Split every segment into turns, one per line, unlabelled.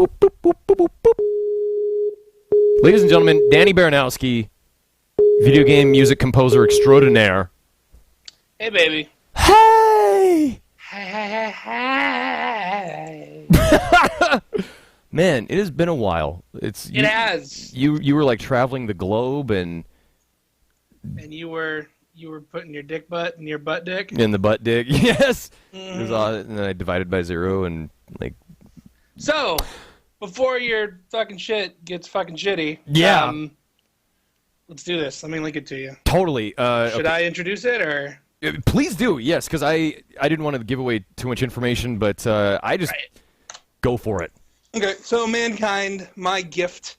boop, boop, boop, boop, boop, boop. Ladies and gentlemen, Danny Baranowsky, video game music composer extraordinaire.
Hey, baby.
Hey!
Hey.
Man, it has been a while.
It has.
You were like traveling the globe and
you were putting your dick butt in your butt dick.
in the butt dick. Yes.
Mm-hmm.
It was all, and then I divided by 0 and like.
So, before your fucking shit gets fucking shitty,
yeah.
Let's do this. Let me link it to you.
Totally.
Should I introduce it or?
Please do. Yes, because I didn't want to give away too much information, but I just go for it.
Okay. So, Mankind, my gift.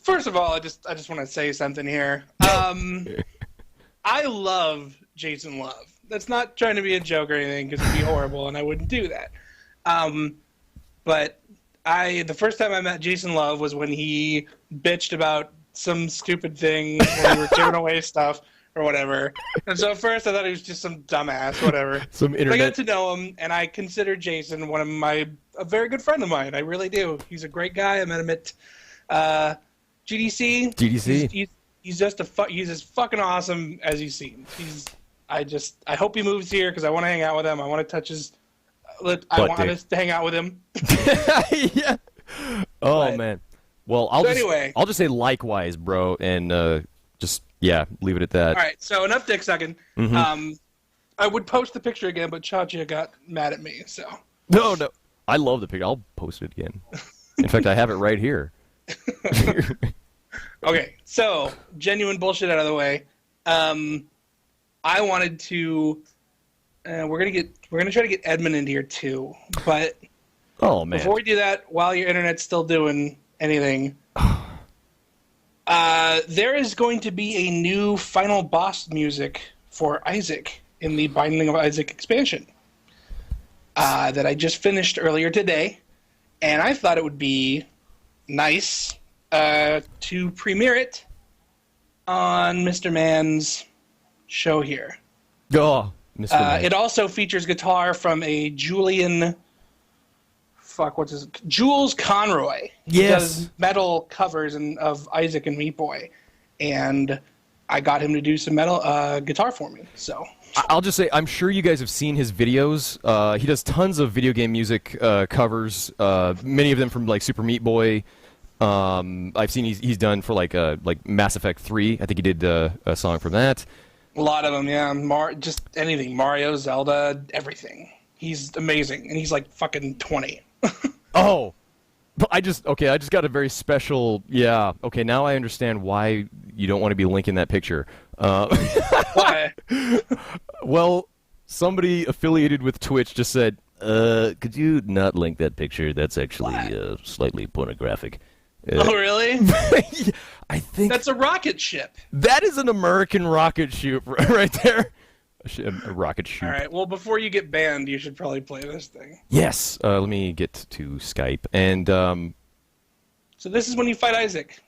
First of all, I just want to say something here. I love Jason Love. That's not trying to be a joke or anything, because it'd be horrible, and I wouldn't do that. But the first time I met Jason Love was when he bitched about some stupid thing when we were giving away stuff or whatever. And so at first I thought he was just some dumbass, whatever.
Some internet.
But I got to know him, and I consider Jason a very good friend of mine. I really do. He's a great guy. I met him at GDC.
GDC.
He's as fucking awesome as he seems. I hope he moves here because I want to hang out with him. I want to touch his. I want us to hang out with him.
Yeah. Oh
but,
man. Well, I'll just say likewise, bro, and just leave it at that.
All right. So enough dick sucking.
Mm-hmm.
I would post the picture again, but Chacha got mad at me. So.
No. I love the picture. I'll post it again. In fact, I have it right here.
Okay, so genuine bullshit out of the way. I wanted to. We're gonna try to get Edmund into here too, but
oh man!
Before we do that, while your internet's still doing anything, there is going to be a new final boss music for Isaac in the Binding of Isaac expansion that I just finished earlier today, and I thought it would be nice to premiere it on Mr. Man's show here.
Oh, Mr. Man.
It also features guitar from a Jules Conroy. He does metal covers of Isaac and Meat Boy, and I got him to do some metal guitar for me. So
I'll just say, I'm sure you guys have seen his videos. He does tons of video game music covers, many of them from like Super Meat Boy. I've seen he's done for like Mass Effect 3. I think he did a song from that.
A lot of them, yeah. Just anything. Mario, Zelda, everything. He's amazing, and he's like fucking 20.
Oh, but I just got a very special. Yeah. Okay, now I understand why you don't want to be linking that picture.
Why?
Well, somebody affiliated with Twitch just said, "Could you not link that picture? That's actually slightly pornographic."
Oh, really?
I think
that's a rocket ship.
That is an American rocket ship right there. A rocket ship.
All right. Well, before you get banned, you should probably play this thing.
Yes. Let me get to Skype. And
so this is when you fight Isaac.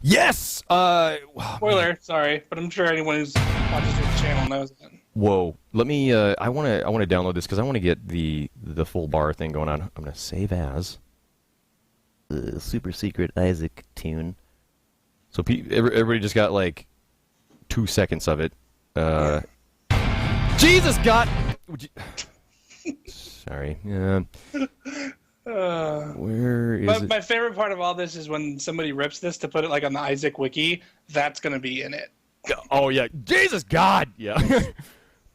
Yes.
Spoiler. Sorry, but I'm sure anyone who's watches your channel knows that.
Whoa. Let me. I want to download this because I want to get the full bar thing going on. I'm gonna save as. The super secret Isaac tune. So everybody just got like 2 seconds of it. Jesus God! Sorry. Where is it?
My favorite part of all this is when somebody rips this to put it like on the Isaac wiki. That's gonna be in it.
Oh yeah, Jesus God! Yeah.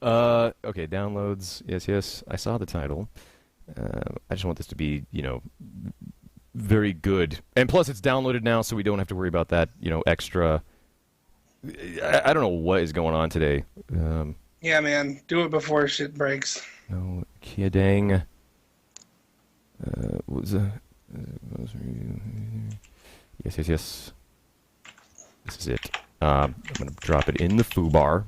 Okay, downloads. Yes. I saw the title. I just want this to be, very good. And plus it's downloaded now, so we don't have to worry about that, extra. I don't know what is going on today.
Yeah, man. Do it before shit breaks.
No kidding. Yes. This is it. I'm going to drop it in the foobar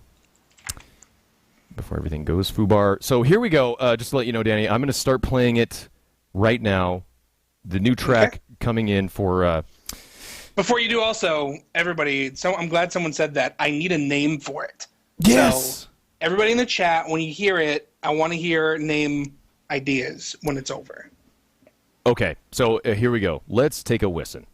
before everything goes foobar. So here we go. Just to let you know, Danny, I'm going to start playing it right now. The new track coming in for...
Before you do also, everybody, I'm glad someone said that. I need a name for it.
Yes!
So, everybody in the chat, when you hear it, I want to hear name ideas when it's over.
Okay, so here we go. Let's take a listen.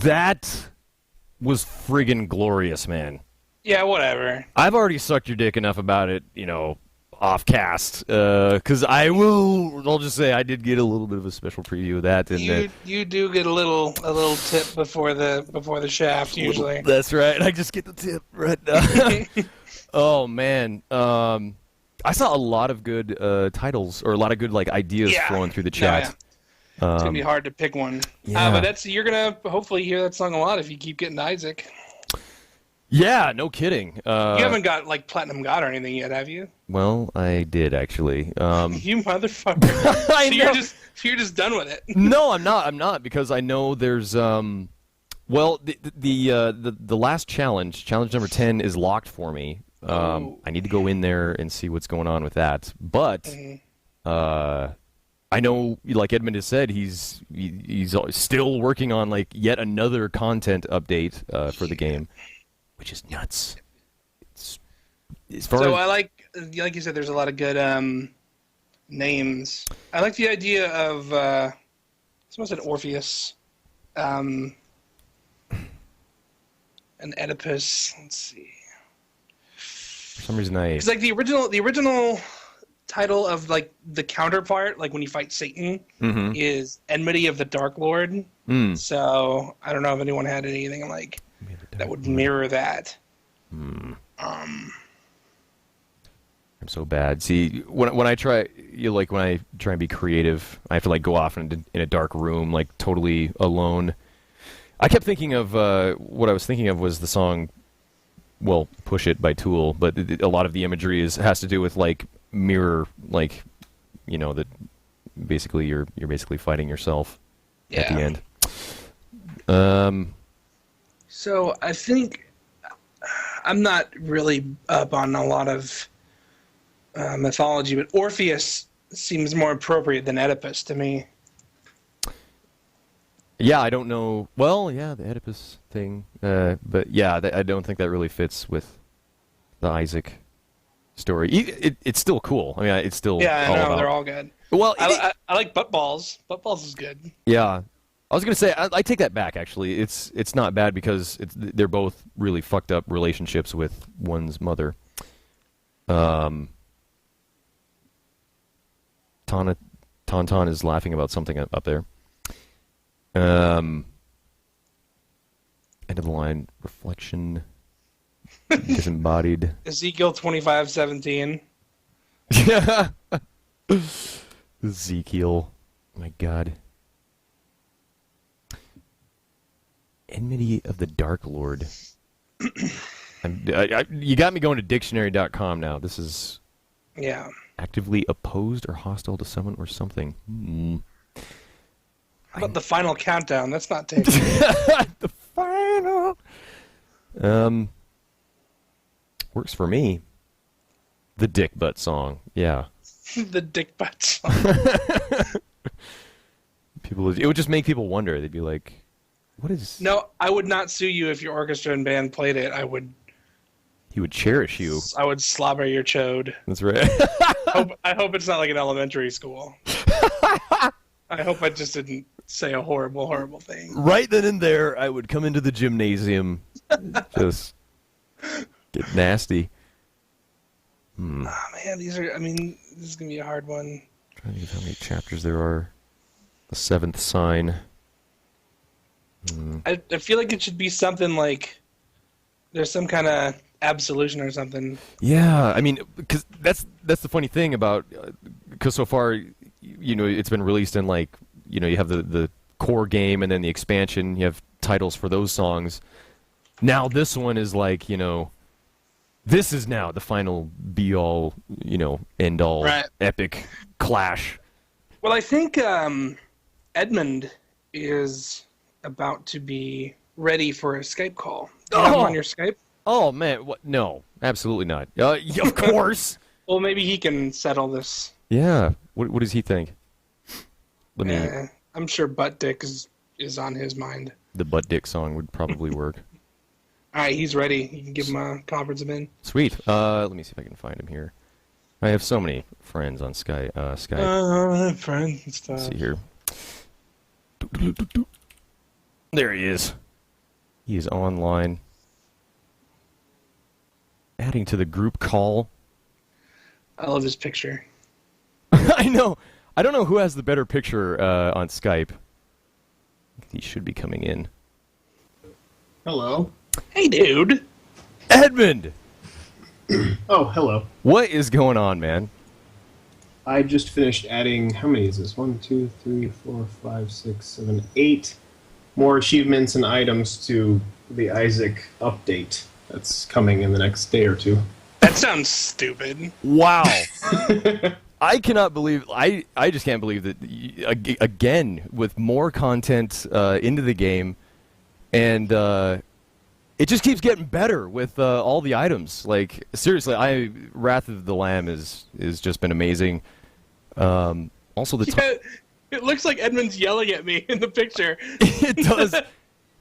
That was friggin' glorious, man.
Yeah, whatever.
I've already sucked your dick enough about it, off cast. Because I'll just say I did get a little bit of a special preview of that. And
you do get a little tip before the shaft usually.
That's right. I just get the tip right now. Oh man. I saw a lot of good titles or a lot of good ideas flowing through the chat.
Yeah. It's gonna be hard to pick one.
Yeah.
But you're gonna hopefully hear that song a lot if you keep getting Isaac.
Yeah, no kidding.
You haven't got Platinum God or anything yet, have you?
Well, I did actually.
You motherfucker! You're just done with it.
No, I'm not. I'm not because I know there's the last challenge number 10 is locked for me. I need to go in there and see what's going on with that. But I know, like Edmund has said, he's still working on yet another content update for the game, which is nuts.
I like you said, there's a lot of good names. I like the idea of someone said Orpheus, an Oedipus. Let's see.
For some reason,
it's like the original title of the counterpart, when you fight Satan, is Enmity of the Dark Lord. So I don't know if anyone had anything that would mirror that.
I'm so bad. See, when I try, when I try and be creative, I have to go off in a dark room, totally alone. I kept thinking of what I was thinking of was the song, well, "Push It" by Tool, but a lot of the imagery has to do with mirror, that basically you're basically fighting yourself at the end.
So I think I'm not really up on a lot of mythology, but Orpheus seems more appropriate than Oedipus to me.
Yeah, I don't know. Well, yeah, the Oedipus thing, but yeah, I don't think that really fits with the Isaac story. It's still cool. I mean, it's still
they're all good.
Well,
I like Butt Balls. Butt Balls is good.
Yeah, I was gonna say I take that back. Actually, it's not bad because they're both really fucked up relationships with one's mother. Tauntaun is laughing about something up there. End of the line. Reflection. Disembodied.
Ezekiel 25:17.
Yeah. Ezekiel. My God. Enmity of the Dark Lord. You got me going to dictionary.com now. This is actively opposed or hostile to someone or something.
How about the final countdown? That's not taken.
The final. Works for me. The Dick Butt song. Yeah.
The Dick Butt song.
It would just make people wonder. They'd be like, what is...
No, I would not sue you if your orchestra and band played it.
He would cherish you.
I would slobber your chode.
That's right.
I hope it's not like an elementary school. I hope I just didn't say a horrible, horrible thing.
Right then and there, I would come into the gymnasium, just get nasty.
Oh, man, this is going to be a hard one.
I'm trying to think of how many chapters there are. The seventh sign.
I feel like it should be something there's some kind of absolution or something.
Yeah, because that's the funny thing about, because so far, it's been released in you have the core game and then the expansion. You have titles for those songs. Now this one is this is now the final be-all, end-all epic clash.
Well, I think Edmund is about to be ready for a Skype call. Do you have him on your Skype?
Oh, man. What? No, absolutely not. Of course.
Well, maybe he can settle this.
Yeah. What does he think?
I'm sure Butt Dick is on his mind.
The Butt Dick song would probably work.
All right, he's ready. You can give him a conference him in.
Sweet. Let me see if I can find him here. I have so many friends on Skype.
Friends and stuff.
Let's see here. There he is. He is online. Adding to the group call.
I love his picture.
I know. I don't know who has the better picture on Skype. He should be coming in.
Hello.
Hey, dude.
Edmund!
Oh, hello.
What is going on, man?
I just finished adding, how many is this? 1, 2, 3, 4, 5, 6, 7, 8 more achievements and items to the Isaac update that's coming in the next day or two.
That sounds stupid.
Wow. I cannot believe, I just can't believe that, again, with more content into the game, and it just keeps getting better with all the items. Like, seriously, Wrath of the Lamb is just been amazing. Also,
It looks like Edmund's yelling at me in the picture.
It does.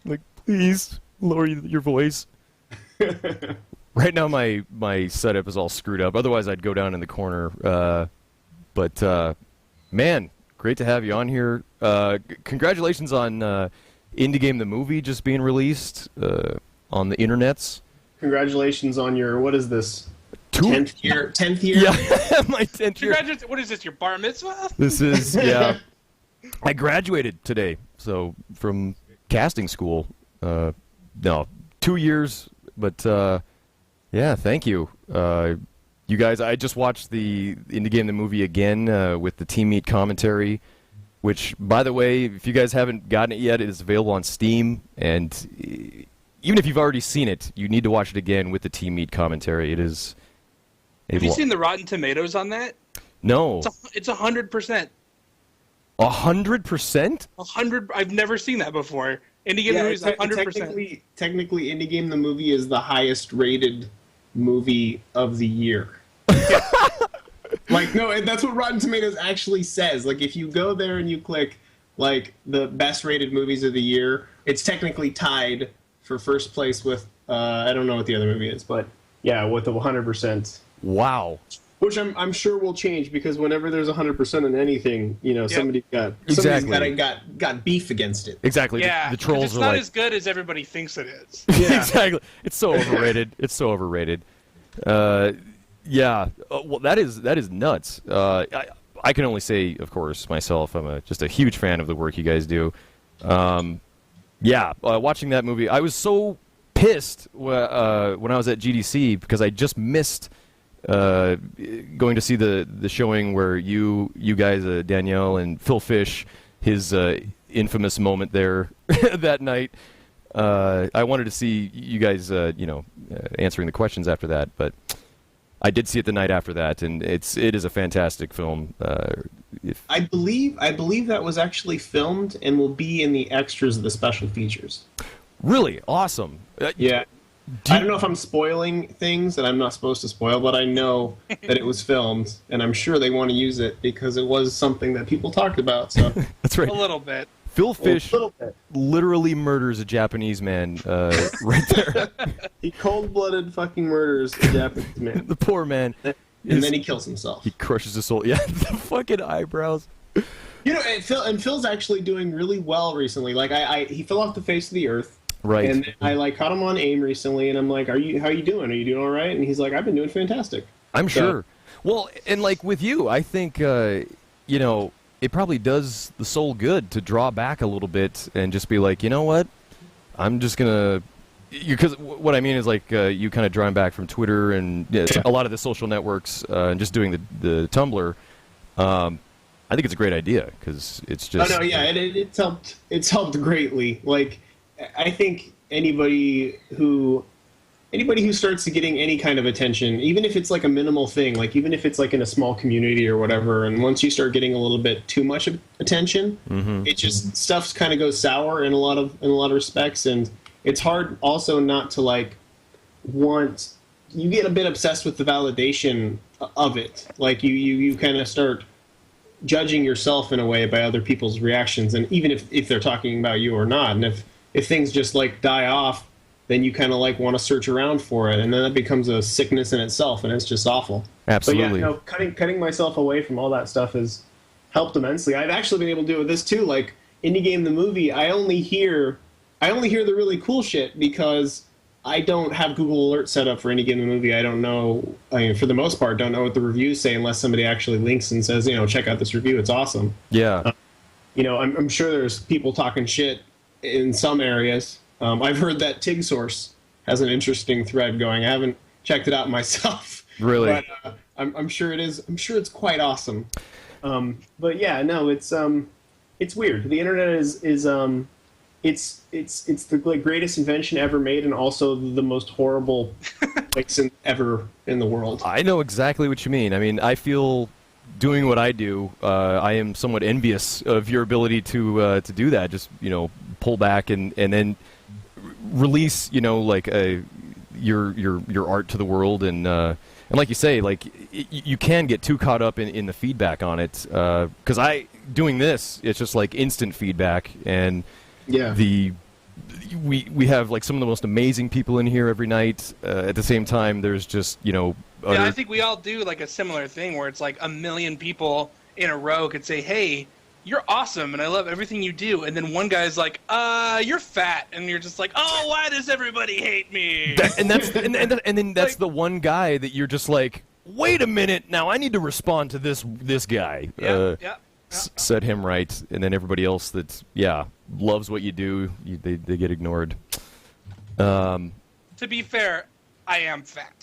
Like, please, lower your voice. Right now, my setup is all screwed up. Otherwise, I'd go down in the corner. But man, great to have you on here. Congratulations on Indie Game the Movie just being released on the internets.
Congratulations on your, what is this?
10th
year? 10th year?
Yeah, my 10th year.
What is this, your bar mitzvah?
This is, yeah. I graduated today, so from casting school. No, 2 years, but yeah, thank you. You guys, I just watched the Indie Game the Movie again with the Team Meet commentary, which, by the way, if you guys haven't gotten it yet, it is available on Steam, and even if you've already seen it, you need to watch it again with the Team Meet commentary. It is...
Have you seen the Rotten Tomatoes on that?
No.
It's 100%.
100%?
100. I've never seen that before. Indie Game the Movie is 100%.
Technically, Indie Game the Movie is the highest rated movie of the year. Like, no, that's what Rotten Tomatoes actually says. Like, if you go there and you click, like, the best rated movies of the year, it's technically tied for first place with, I don't know what the other movie is, but yeah, with the 100%.
Wow.
Which I'm sure will change, because whenever there's 100% in anything, you know, somebody's got beef against it.
Exactly.
Yeah,
the trolls
it's
are
not
like,
as good as everybody thinks it is.
Yeah.
Exactly. It's so overrated. It's so overrated. Yeah. Well, that is nuts. I can only say, of course, myself, I'm just a huge fan of the work you guys do. Yeah. Watching that movie, I was so pissed when I was at GDC because I just missed going to see the showing where you guys, Danielle and Phil Fish, his infamous moment there that night. I wanted to see you guys, answering the questions after that, but I did see it the night after that, and it is a fantastic film.
I believe that was actually filmed and will be in the extras of the special features.
Really awesome.
Yeah. I don't know if I'm spoiling things that I'm not supposed to spoil, but I know that it was filmed, and I'm sure they want to use it because it was something that people talked about. So
that's right.
A little bit.
Phil Fish literally murders a Japanese man right there.
He cold-blooded fucking murders a Japanese man.
The poor man.
And then he kills himself.
He crushes his soul. Yeah, the fucking eyebrows.
You know, and Phil's actually doing really well recently. Like, he fell off the face of the earth.
Right.
And I caught him on AIM recently, and I'm like, how you doing? Are you doing all right? And he's like, I've been doing fantastic.
I'm sure. Well, and like with you, I think, it probably does the soul good to draw back a little bit and just be like, you know what? I'm just going to... Because what I mean is, like, you kind of drawing back from Twitter and a lot of the social networks and just doing the Tumblr. I think it's a great idea because it's just...
Oh, no, yeah, it's helped greatly. Like, I think anybody who starts getting any kind of attention, even if it's like a minimal thing, like even if it's like in a small community or whatever, and once you start getting a little bit too much attention, it just stuff kind of goes sour in a lot of respects, and it's hard also not to like you get a bit obsessed with the validation of it. Like you kind of start judging yourself in a way by other people's reactions, and even if they're talking about you or not, and if things just like die off, then you kind of like want to search around for it, and then that becomes a sickness in itself, and it's just awful.
Absolutely.
But yeah, cutting myself away from all that stuff has helped immensely. I've actually been able to do it with this too. Like Indie Game the Movie, I only hear I only hear the really cool shit because I don't have Google Alerts set up for any given movie. I don't know, I mean, for the most part, don't know what the reviews say unless somebody actually links and says, check out this review. It's awesome.
Yeah.
I'm sure there's people talking shit in some areas. I've heard that TIG Source has an interesting thread going. I haven't checked it out myself.
Really?
But I'm sure it is. I'm sure it's quite awesome. But yeah, no, it's weird. The internet is it's the greatest invention ever made, and also the most horrible place ever in the world.
I know exactly what you mean. I mean, I feel doing what I do, I am somewhat envious of your ability to do that. Just pull back and then release like your art to the world, and like you say, like you can get too caught up in the feedback on it, because doing this, it's just like instant feedback, and
yeah,
we have like some of the most amazing people in here every night. At the same time, there's just
Yeah, I think we all do like a similar thing where it's like 1 million people in a row could say, "Hey, you're awesome, and I love everything you do," and then one guy's like, "You're fat," and you're just like, "Oh, why does everybody hate me?"
And then that's the one guy that you're just like, "Wait a minute, now I need to respond to this guy."
Yeah.
Set him right, and then everybody else that loves what you do, they get ignored.
To be fair, I am fat.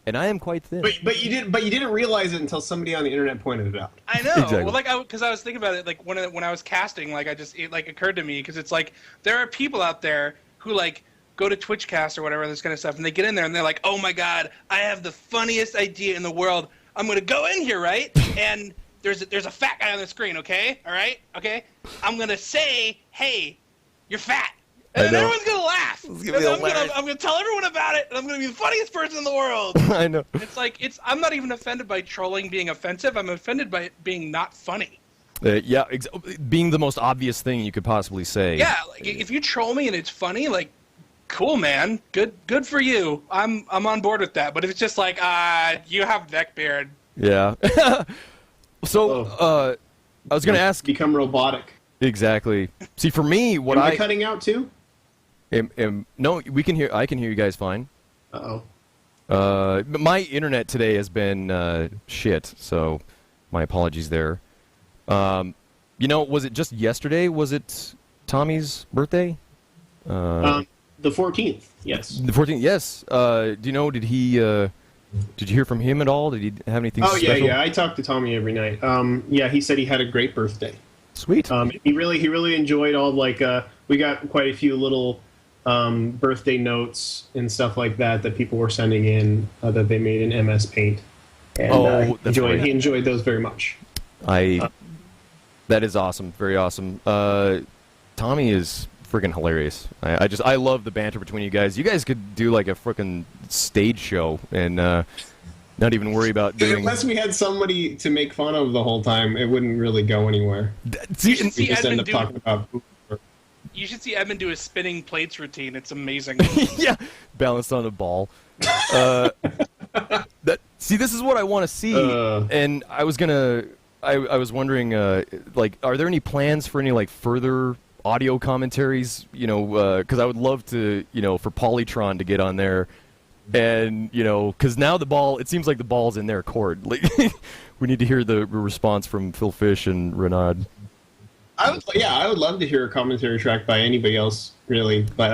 And I am quite thin.
But you didn't realize it until somebody on the internet pointed it out.
I know.
Exactly.
Well, because I was thinking about it, like when I was casting, like it occurred to me, because it's like there are people out there who like go to Twitchcast or whatever, this kind of stuff, and they get in there and they're like, "Oh my God, I have the funniest idea in the world. I'm gonna go in here, right? And there's a fat guy on the screen, okay? All right, okay. I'm gonna say, hey, you're fat." And then everyone's going to laugh. I'm going to tell everyone about it, and I'm going to be the funniest person in the world.
I know.
It's like, I'm not even offended by trolling being offensive. I'm offended by it being not funny.
Being the most obvious thing you could possibly say.
Yeah, like, if you troll me and it's funny, like, cool, man. Good for you. I'm on board with that. But if it's just like, you have neckbeard.
Yeah. So, I was going to ask...
Become robotic.
Exactly. See, for me,
Am I cutting out too?
No, I can hear you guys fine.
Uh-oh.
My internet today has been shit, so my apologies there. Was it just yesterday? Was it Tommy's birthday?
The 14th, yes.
The 14th, yes. Do you know, did you hear from him at all? Did he have anything special?
Yeah, I talk to Tommy every night. He said he had a great birthday.
Sweet.
He really enjoyed all, like, we got quite a few little birthday notes and stuff like that people were sending in that they made in MS Paint. And he enjoyed those very much.
That is awesome. Very awesome. Tommy is freaking hilarious. I love the banter between you guys. You guys could do like a freaking stage show and not even worry about doing...
Unless we had somebody to make fun of the whole time, it wouldn't really go anywhere.
You should see Edmund do his spinning plates routine. It's amazing.
Yeah, balanced on a ball. This is what I want to see. And I was wondering, are there any plans for any like further audio commentaries? Because I would love to, for Polytron to get on there. And, because now it seems like the ball's in their court. Like, we need to hear the response from Phil Fish and Renaud.
I would love to hear a commentary track by anybody else, really. But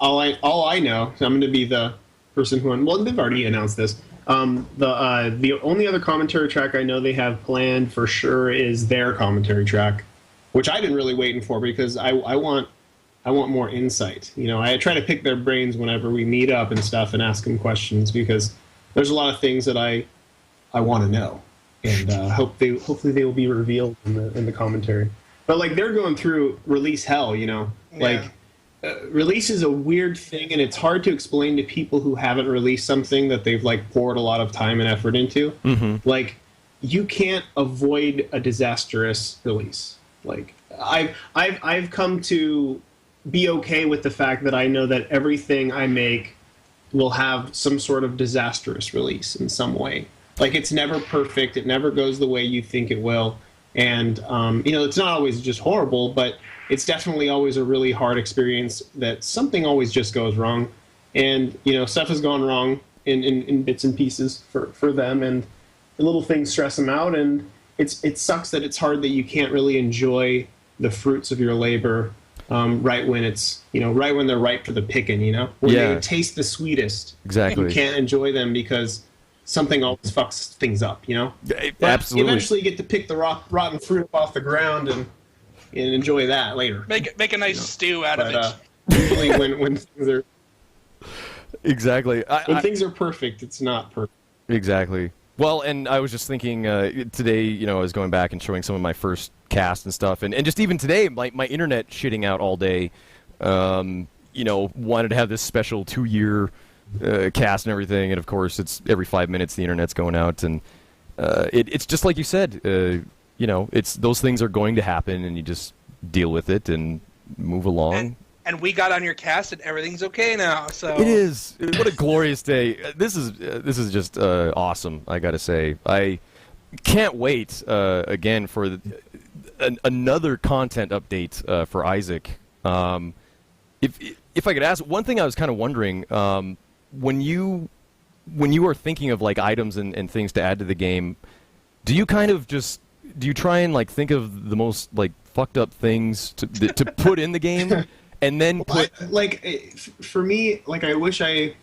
all I know, so I'm going to be the person who... Well, they've already announced this. The only other commentary track I know they have planned for sure is their commentary track, which I've been really waiting for because I want more insight. I try to pick their brains whenever we meet up and stuff and ask them questions because there's a lot of things that I want to know, and hopefully they will be revealed in the commentary. But like they're going through release hell, like release is a weird thing, and it's hard to explain to people who haven't released something that they've like poured a lot of time and effort into. Mm-hmm. Like you can't avoid a disastrous release. Like I've come to be okay with the fact that I know that everything I make will have some sort of disastrous release in some way. Like it's never perfect. It never goes the way you think it will. And it's not always just horrible, but it's definitely always a really hard experience that something always just goes wrong. And, stuff has gone wrong in bits and pieces for them, and the little things stress them out, and it sucks that it's hard that you can't really enjoy the fruits of your labor right when it's, right when they're ripe for the picking, when they taste the sweetest.
Exactly.
You can't enjoy them because something always fucks things up, But
Absolutely.
eventually you get to pick the rotten fruit up off the ground and enjoy that later.
Make a nice stew out of it.
Usually when things are
Exactly.
when things are perfect, it's not perfect.
Exactly. Well, and I was just thinking today, I was going back and showing some of my first cast and stuff, and just even today, my internet shitting out all day. Wanted to have this special 2-year cast and everything, and of course, it's every 5 minutes the internet's going out, and it's just like you said. It's those things are going to happen, and you just deal with it and move along.
And we got on your cast, and everything's okay now. So
it is. What a glorious day! This is just awesome. I got to say, I can't wait again for another content update for Isaac. If I could ask one thing, I was kind of wondering when you are thinking of like items and things to add to the game, do you try and think of the most fucked up things to put in the game? And then
for me, I wish I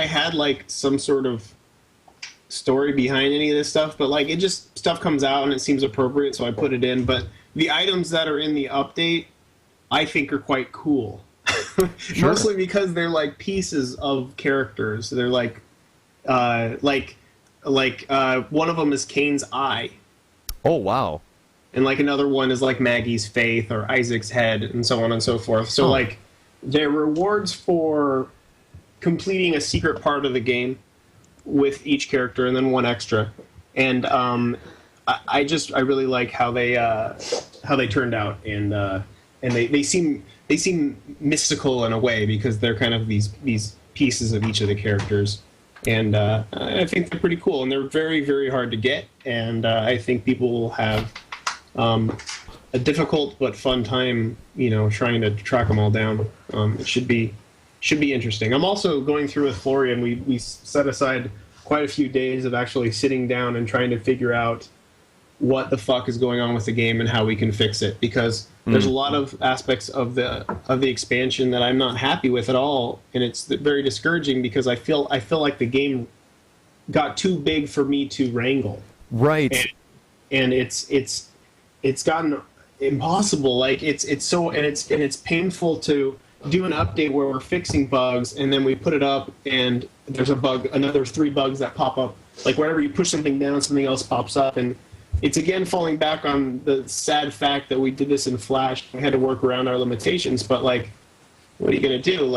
had some sort of story behind any of this stuff, but it just stuff comes out and it seems appropriate, so I put it in. But the items that are in the update, I think are quite cool. Sure. Mostly because they're pieces of characters. They're one of them is Kane's eye.
Oh wow.
And another one is Maggie's faith or Isaac's head and so on and so forth. So they're rewards for completing a secret part of the game with each character and then one extra. And I really like how they turned out, and they seem mystical in a way because they're kind of these pieces of each of the characters. And I think they're pretty cool, and they're very, very hard to get, and I think people will have a difficult but fun time, trying to track them all down. It should be interesting. I'm also going through with Florian. We set aside quite a few days of actually sitting down and trying to figure out what the fuck is going on with the game and how we can fix it, because there's a lot of aspects of the expansion that I'm not happy with at all, and it's very discouraging because I feel like the game got too big for me to wrangle.
Right.
And it's gotten impossible. It's painful to do an update where we're fixing bugs, and then we put it up and there's a bug, another 3 bugs that pop up. Wherever you push something down, something else pops up, and it's again falling back on the sad fact that we did this in Flash. We had to work around our limitations, but what are you gonna do?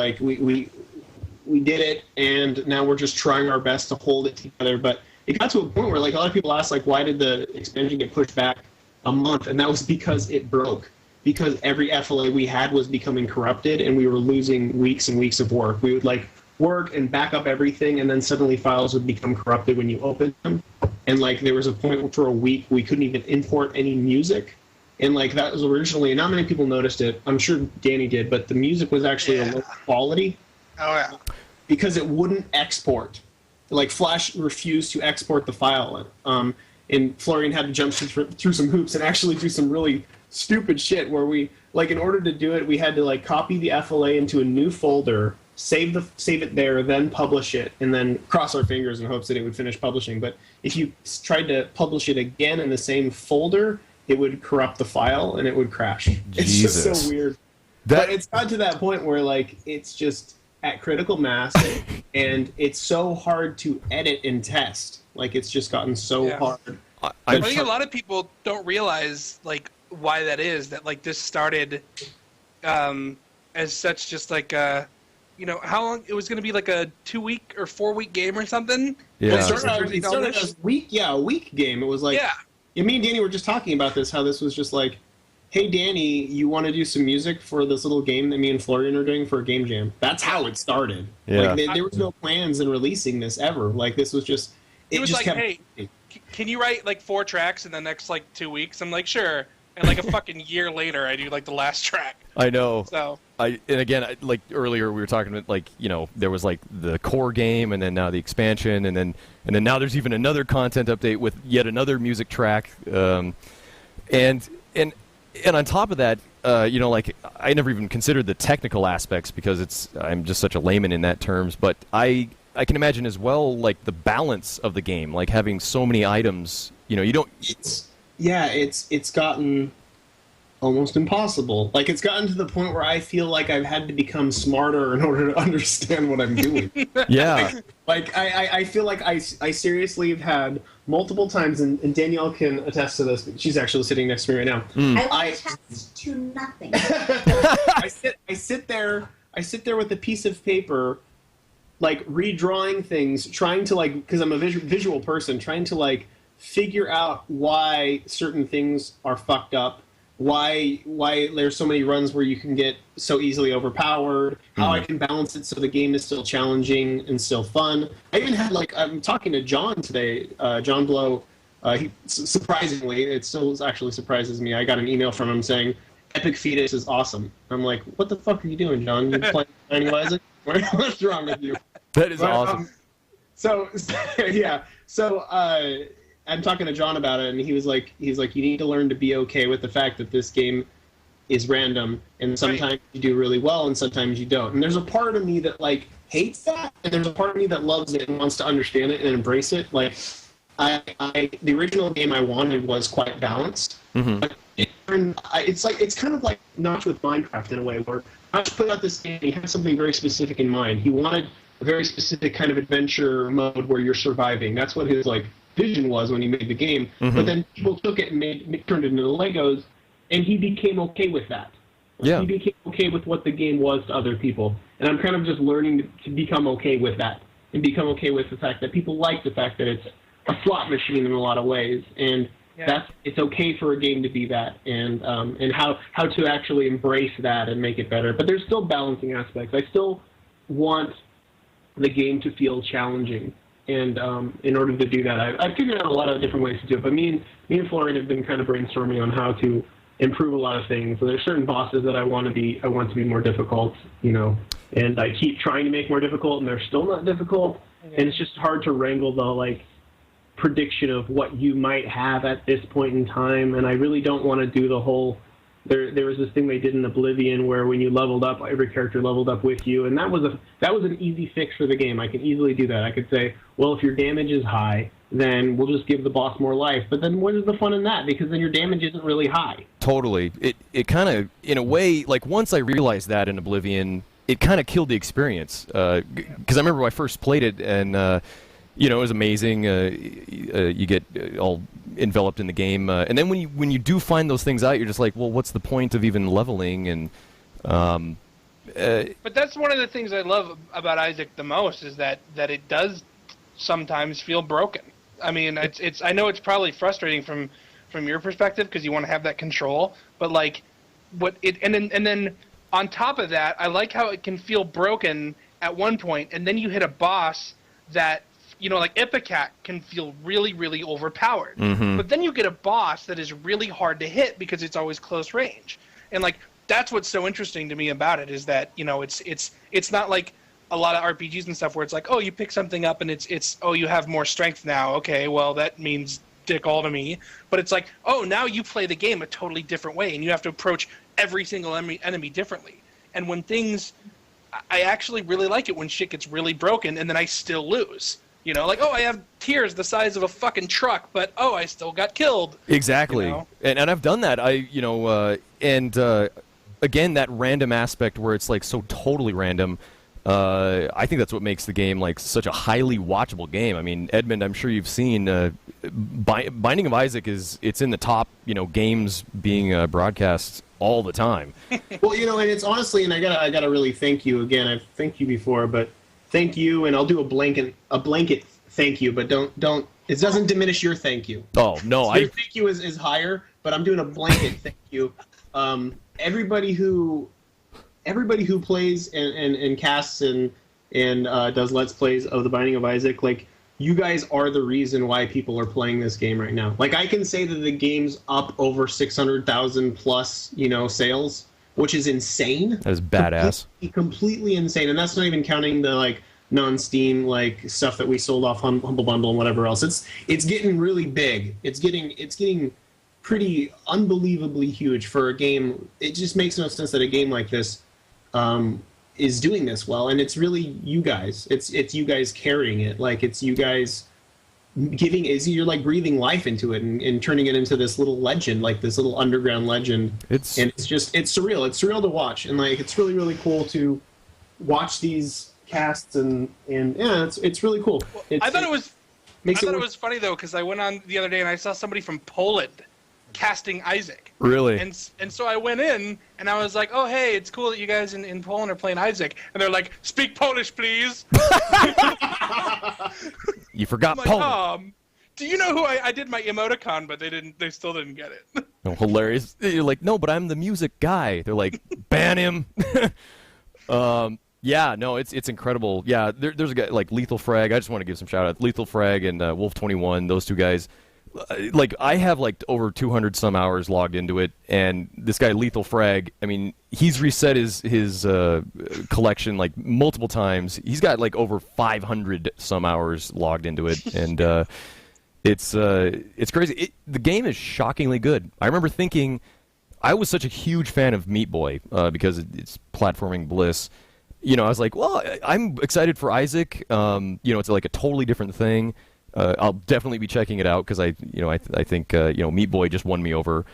We did it, and now we're just trying our best to hold it together. But it got to a point where a lot of people asked why did the expansion get pushed back a month, and that was because it broke. Because every FLA we had was becoming corrupted, and we were losing weeks and weeks of work. We would work and back up everything, and then suddenly files would become corrupted when you opened them. And there was a point for a week we couldn't even import any music, and that was originally. Not many people noticed it. I'm sure Danny did, but the music was actually a low quality.
Oh yeah.
Because it wouldn't export. Flash refused to export the file. And Florian had to jump through some hoops and actually do some really stupid shit where we, in order to do it, we had to copy the FLA into a new folder, save it there, then publish it, and then cross our fingers in hopes that it would finish publishing. But if you tried to publish it again in the same folder, it would corrupt the file and it would crash. It's just so weird. But it's got to that point where it's just at critical mass, and it's so hard to edit and test. It's just gotten so hard.
I think a lot of people don't realize why that is. That this started as such, just how long it was going to be, a 2-week or 4-week game or something.
Yeah, it started as a week game. It was me and Danny were just talking about this. How this was just hey Danny, you want to do some music for this little game that me and Florian are doing for a game jam? That's how it started. Yeah. There was no plans in releasing this ever. This was just.
It was kept... hey, can you write like 4 tracks in the next like 2 weeks? I'm like, sure. And like a fucking year later, I do like the last track.
I know.
So
and again, like earlier, we were talking about like there was like the core game, and then now the expansion, and then now there's even another content update with yet another music track, and on top of that, like I never even considered the technical aspects because I'm just such a layman in that terms, but I can imagine as well like the balance of the game, like having so many items. You don't.
It's gotten almost impossible. Like, it's gotten to the point where I feel like I've had to become smarter in order to understand what I'm doing.
Yeah.
I feel like I seriously have had multiple times, and Danielle can attest to this. She's actually sitting next to me right now.
I attest to nothing.
I sit there with a piece of paper, like redrawing things, trying to because I'm a visual person, trying to figure out why certain things are fucked up, why there's so many runs where you can get so easily overpowered, how I can balance it so the game is still challenging and still fun. I even had I'm talking to John today, John Blow. Surprisingly, it still actually surprises me. I got an email from him saying, "Epic Fetus is awesome." I'm like, what the fuck are you doing, John? You playing Binding of Isaac? What's wrong with you?
That is awesome.
Yeah. So I'm talking to John about it, and he was like, you need to learn to be okay with the fact that this game is random, and sometimes you do really well, and sometimes you don't. And there's a part of me that hates that, and there's a part of me that loves it and wants to understand it and embrace it. The original game I wanted was quite balanced. But it's kind of like Notch with Minecraft in a way, where Notch put out this game, he had something very specific in mind. He wanted a very specific kind of adventure mode where you're surviving. That's what his vision was when he made the game. But then people took it and turned it into Legos, and he became okay with that.
Yeah.
He became okay with what the game was to other people. And I'm kind of just learning to become okay with that, and become okay with the fact that people like the fact that it's a slot machine in a lot of ways, and it's okay for a game to be that, and how to actually embrace that and make it better. But there's still balancing aspects. I still want the game to feel challenging, and in order to do that, I've figured out a lot of different ways to do it. But me and Florian have been kind of brainstorming on how to improve a lot of things. So there's certain bosses that I want to be more difficult, and I keep trying to make more difficult, and they're still not difficult, and it's just hard to wrangle the prediction of what you might have at this point in time. And I really don't want to do the whole. There was this thing they did in Oblivion where when you leveled up, every character leveled up with you, and that was an easy fix for the game. I can easily do that. I could say, well, if your damage is high, then we'll just give the boss more life. But then what is the fun in that? Because then your damage isn't really high.
Totally. It kind of, in a way, once I realized that in Oblivion, it kind of killed the experience. Because I remember when I first played it, and it was amazing. You get all enveloped in the game, and then when you do find those things out, you're just like, well, what's the point of even leveling? And
but that's one of the things I love about Isaac the most, is that it does sometimes feel broken. I mean, I know it's probably frustrating from your perspective because you want to have that control, but and then on top of that, I like how it can feel broken at one point, and then you hit a boss that, Ipecac can feel really, really overpowered. But then you get a boss that is really hard to hit because it's always close range. And that's what's so interesting to me about it, is that, it's not like a lot of RPGs and stuff where it's like, oh, you pick something up and it's oh, you have more strength now. Okay, well, that means dick all to me. But it's like, oh, now you play the game a totally different way, and you have to approach every single enemy differently. And when I actually really like it when shit gets really broken and then I still lose. Oh, I have tears the size of a fucking truck, but I still got killed.
Exactly. And I've done that. Again, that random aspect where it's so totally random. I think that's what makes the game such a highly watchable game. I mean, Edmund, I'm sure you've seen Binding of Isaac it's in the top games being broadcast all the time.
Well, and it's honestly, and I gotta really thank you again. I've thanked you before, but thank you, and I'll do a blanket thank you, but don't. It doesn't diminish your thank you.
Oh no,
so your thank you is higher, but I'm doing a blanket thank you. Everybody who plays and casts and does Let's Plays of the Binding of Isaac, you guys are the reason why people are playing this game right now. Like, I can say that the game's up over 600,000 plus, sales, which is insane.
That is badass.
Completely insane. And that's not even counting the, like, non-Steam, like, stuff that we sold off Humble Bundle and whatever else. It's getting really big. It's getting pretty unbelievably huge for a game. It just makes no sense that a game like this is doing this well, and it's really you guys. It's you guys carrying it. Like, it's you guys you're like breathing life into it and turning it into this little legend, like this little underground legend. And it's surreal. It's surreal to watch, and like it's really, really cool to watch these casts and yeah, it's really cool.
Well, I thought it was funny though, because I went on the other day and I saw somebody from Poland casting Isaac.
Really?
And so I went in and I was like, oh hey, it's cool that you guys in Poland are playing Isaac. And they're like, speak Polish, please.
You forgot
like,
Poland.
Do you know who I did my emoticon, but they still didn't get it.
Oh, hilarious. You're like, no, but I'm the music guy. They're like, ban him. Yeah, no, it's incredible. Yeah, there's a guy like Lethal Frag. I just want to give some shout out. Lethal Frag and Wolf21, those two guys. Like, I have like over 200 some hours logged into it, and this guy Lethal Frag, I mean, he's reset his collection like multiple times. He's got like over 500 some hours logged into it, and it's crazy. The game is shockingly good. I remember thinking, I was such a huge fan of Meat Boy because it's platforming bliss. I was like, well, I'm excited for Isaac. It's like a totally different thing. I'll definitely be checking it out because I think Meat Boy just won me over.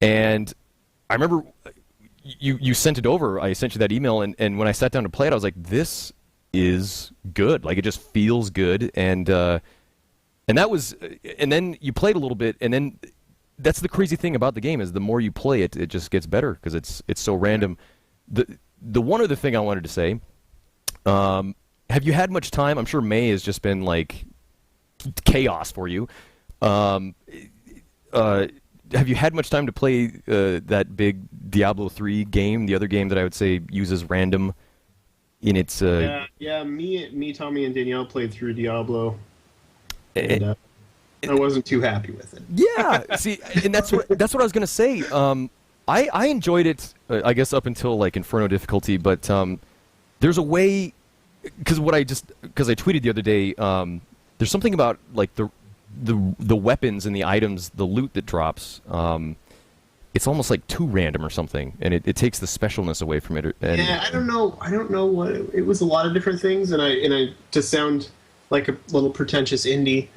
And I remember you sent it over. I sent you that email, and when I sat down to play it, I was like, this is good. Like, it just feels good. And that was, and then you played a little bit, and then that's the crazy thing about the game is the more you play it, it just gets better because it's so random. The one other thing I wanted to say, have you had much time? I'm sure May has just been like chaos for you. Have you had much time to play that big Diablo 3 game? The other game that I would say uses random in its.
Me, Tommy, and Danielle played through Diablo, and I wasn't too happy with it.
Yeah, see, and that's what I was gonna say. I enjoyed it, I guess, up until like Inferno difficulty, but there's a way because I tweeted the other day. There's something about like the weapons and the items, the loot that drops. It's almost like too random or something, and it takes the specialness away from it. And,
yeah, I don't know what it was. A lot of different things, and I to sound like a little pretentious indie,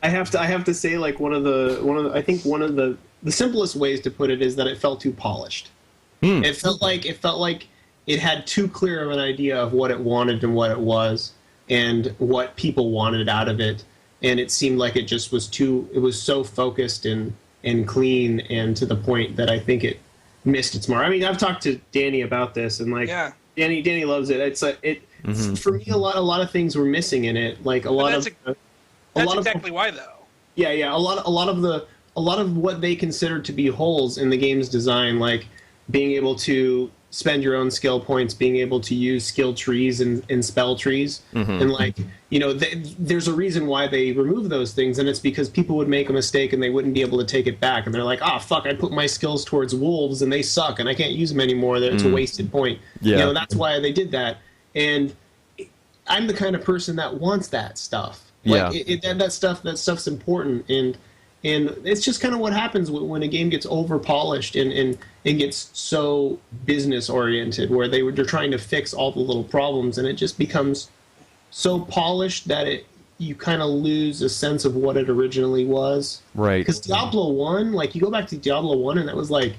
I have to say like one of the simplest ways to put it is that it felt too polished. It felt like it had too clear of an idea of what it wanted and what it was and what people wanted out of it, and it seemed like it just was so focused and clean and to the point that I think it missed its mark. I mean, I've talked to Danny about this, and like Danny loves it. It's for me a lot of things were missing in it, like
that's exactly why though.
Yeah, a lot of what they considered to be holes in the game's design, like being able to spend your own skill points, being able to use skill trees and spell trees, and like there's a reason why they remove those things, and it's because people would make a mistake and they wouldn't be able to take it back, and they're like, oh fuck, I put my skills towards wolves and they suck and I can't use them anymore. It's a wasted point. Yeah. That's why they did that, and I'm the kind of person that wants that stuff. Like, that stuff's important, and it's just kind of what happens when a game gets over polished and gets so business oriented, where they're trying to fix all the little problems, and it just becomes so polished that you kind of lose a sense of what it originally was. Right. Because Diablo 1, like, you go back to Diablo 1, and that was like,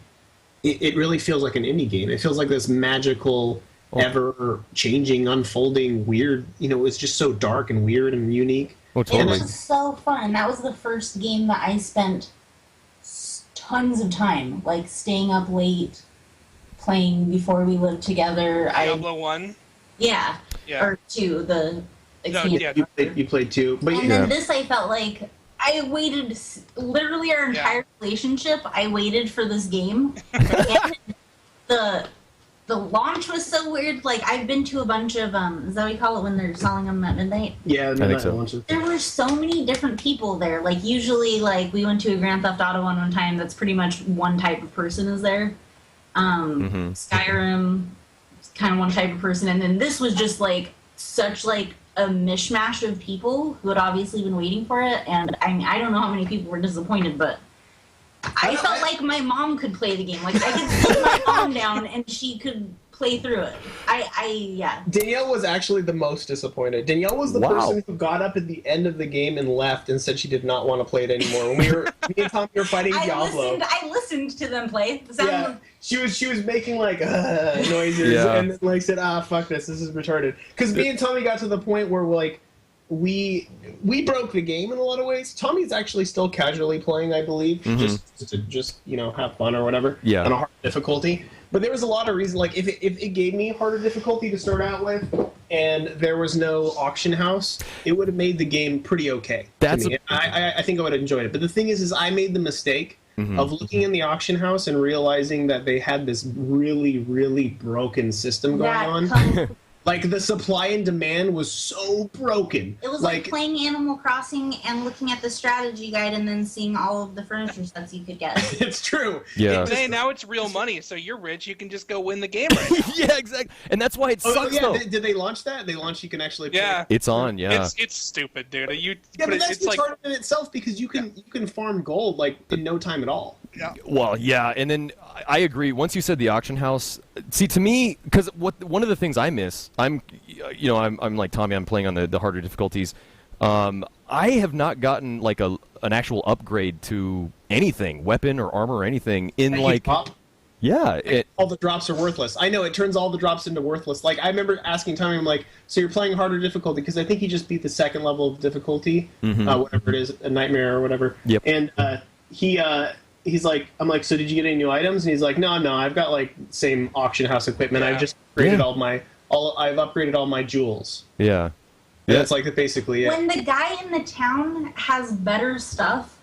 it really feels like an indie game. It feels like this magical, ever-changing, unfolding, weird, it's just so dark and weird and unique.
Oh, totally.
It was so fun. That was the first game that I spent tons of time, like staying up late, playing before we lived together.
Diablo 1?
Yeah. Or 2,
You played 2. But
then this, I felt like I waited, literally our entire relationship, I waited for this game. And the The launch was so weird. Like, I've been to a bunch of, is that what you call it when they're selling them at midnight?
Yeah,
I think so.
launches.
There were so many different people there. Like, usually, like, we went to a Grand Theft Auto one time that's pretty much one type of person is there. Skyrim, kind of one type of person. And then this was just, like, such, like, a mishmash of people who had obviously been waiting for it. And, I mean, I don't know how many people were disappointed, but I felt like my mom could play the game. Like, I could sit my mom down and she could play through it. Yeah.
Danielle was actually the most disappointed. Danielle was the person who got up at the end of the game and left and said she did not want to play it anymore. When me and Tommy were fighting Diablo.
I listened to them play.
She was making like noises and then like said, fuck this is retarded. Because me and Tommy got to the point where like we broke the game in a lot of ways. Tommy's actually still casually playing, I believe, just to have fun or whatever.
Yeah.
On a hard difficulty. But there was a lot of reason, like if it gave me harder difficulty to start out with, and there was no auction house, it would have made the game pretty okay. I think I would have enjoyed it. But the thing is I made the mistake of looking in the auction house and realizing that they had this really, really broken system going on. Like, the supply and demand was so broken.
It was like playing Animal Crossing and looking at the strategy guide and then seeing all of the furniture sets you could get.
It's true.
Yeah.
Hey, now it's real money, so you're rich. You can just go win the game right now.
Yeah, exactly. And that's why it sucks, though.
Did they launch that? They launched you can actually play.
Yeah.
It's on, yeah.
It's stupid, dude.
But that's retarded in itself because you can farm gold, like, in no time at all.
Yeah.
Well, yeah, and then I agree. Once you said the auction house, see, to me, because one of the things I miss, I'm like Tommy. I'm playing on the harder difficulties. I have not gotten like an actual upgrade to anything, weapon or armor or anything in like. Yeah,
all the drops are worthless. I know, it turns all the drops into worthless. Like, I remember asking Tommy, I'm like, so you're playing harder difficulty? Because I think he just beat the second level of difficulty, whatever it is, a nightmare or whatever.
Yep.
And he's like, I'm like, so did you get any new items? And he's like, no, I've got like same auction house equipment. I've just upgraded I've upgraded all my jewels.
Yeah.
That's like basically it.
When the guy in the town has better stuff,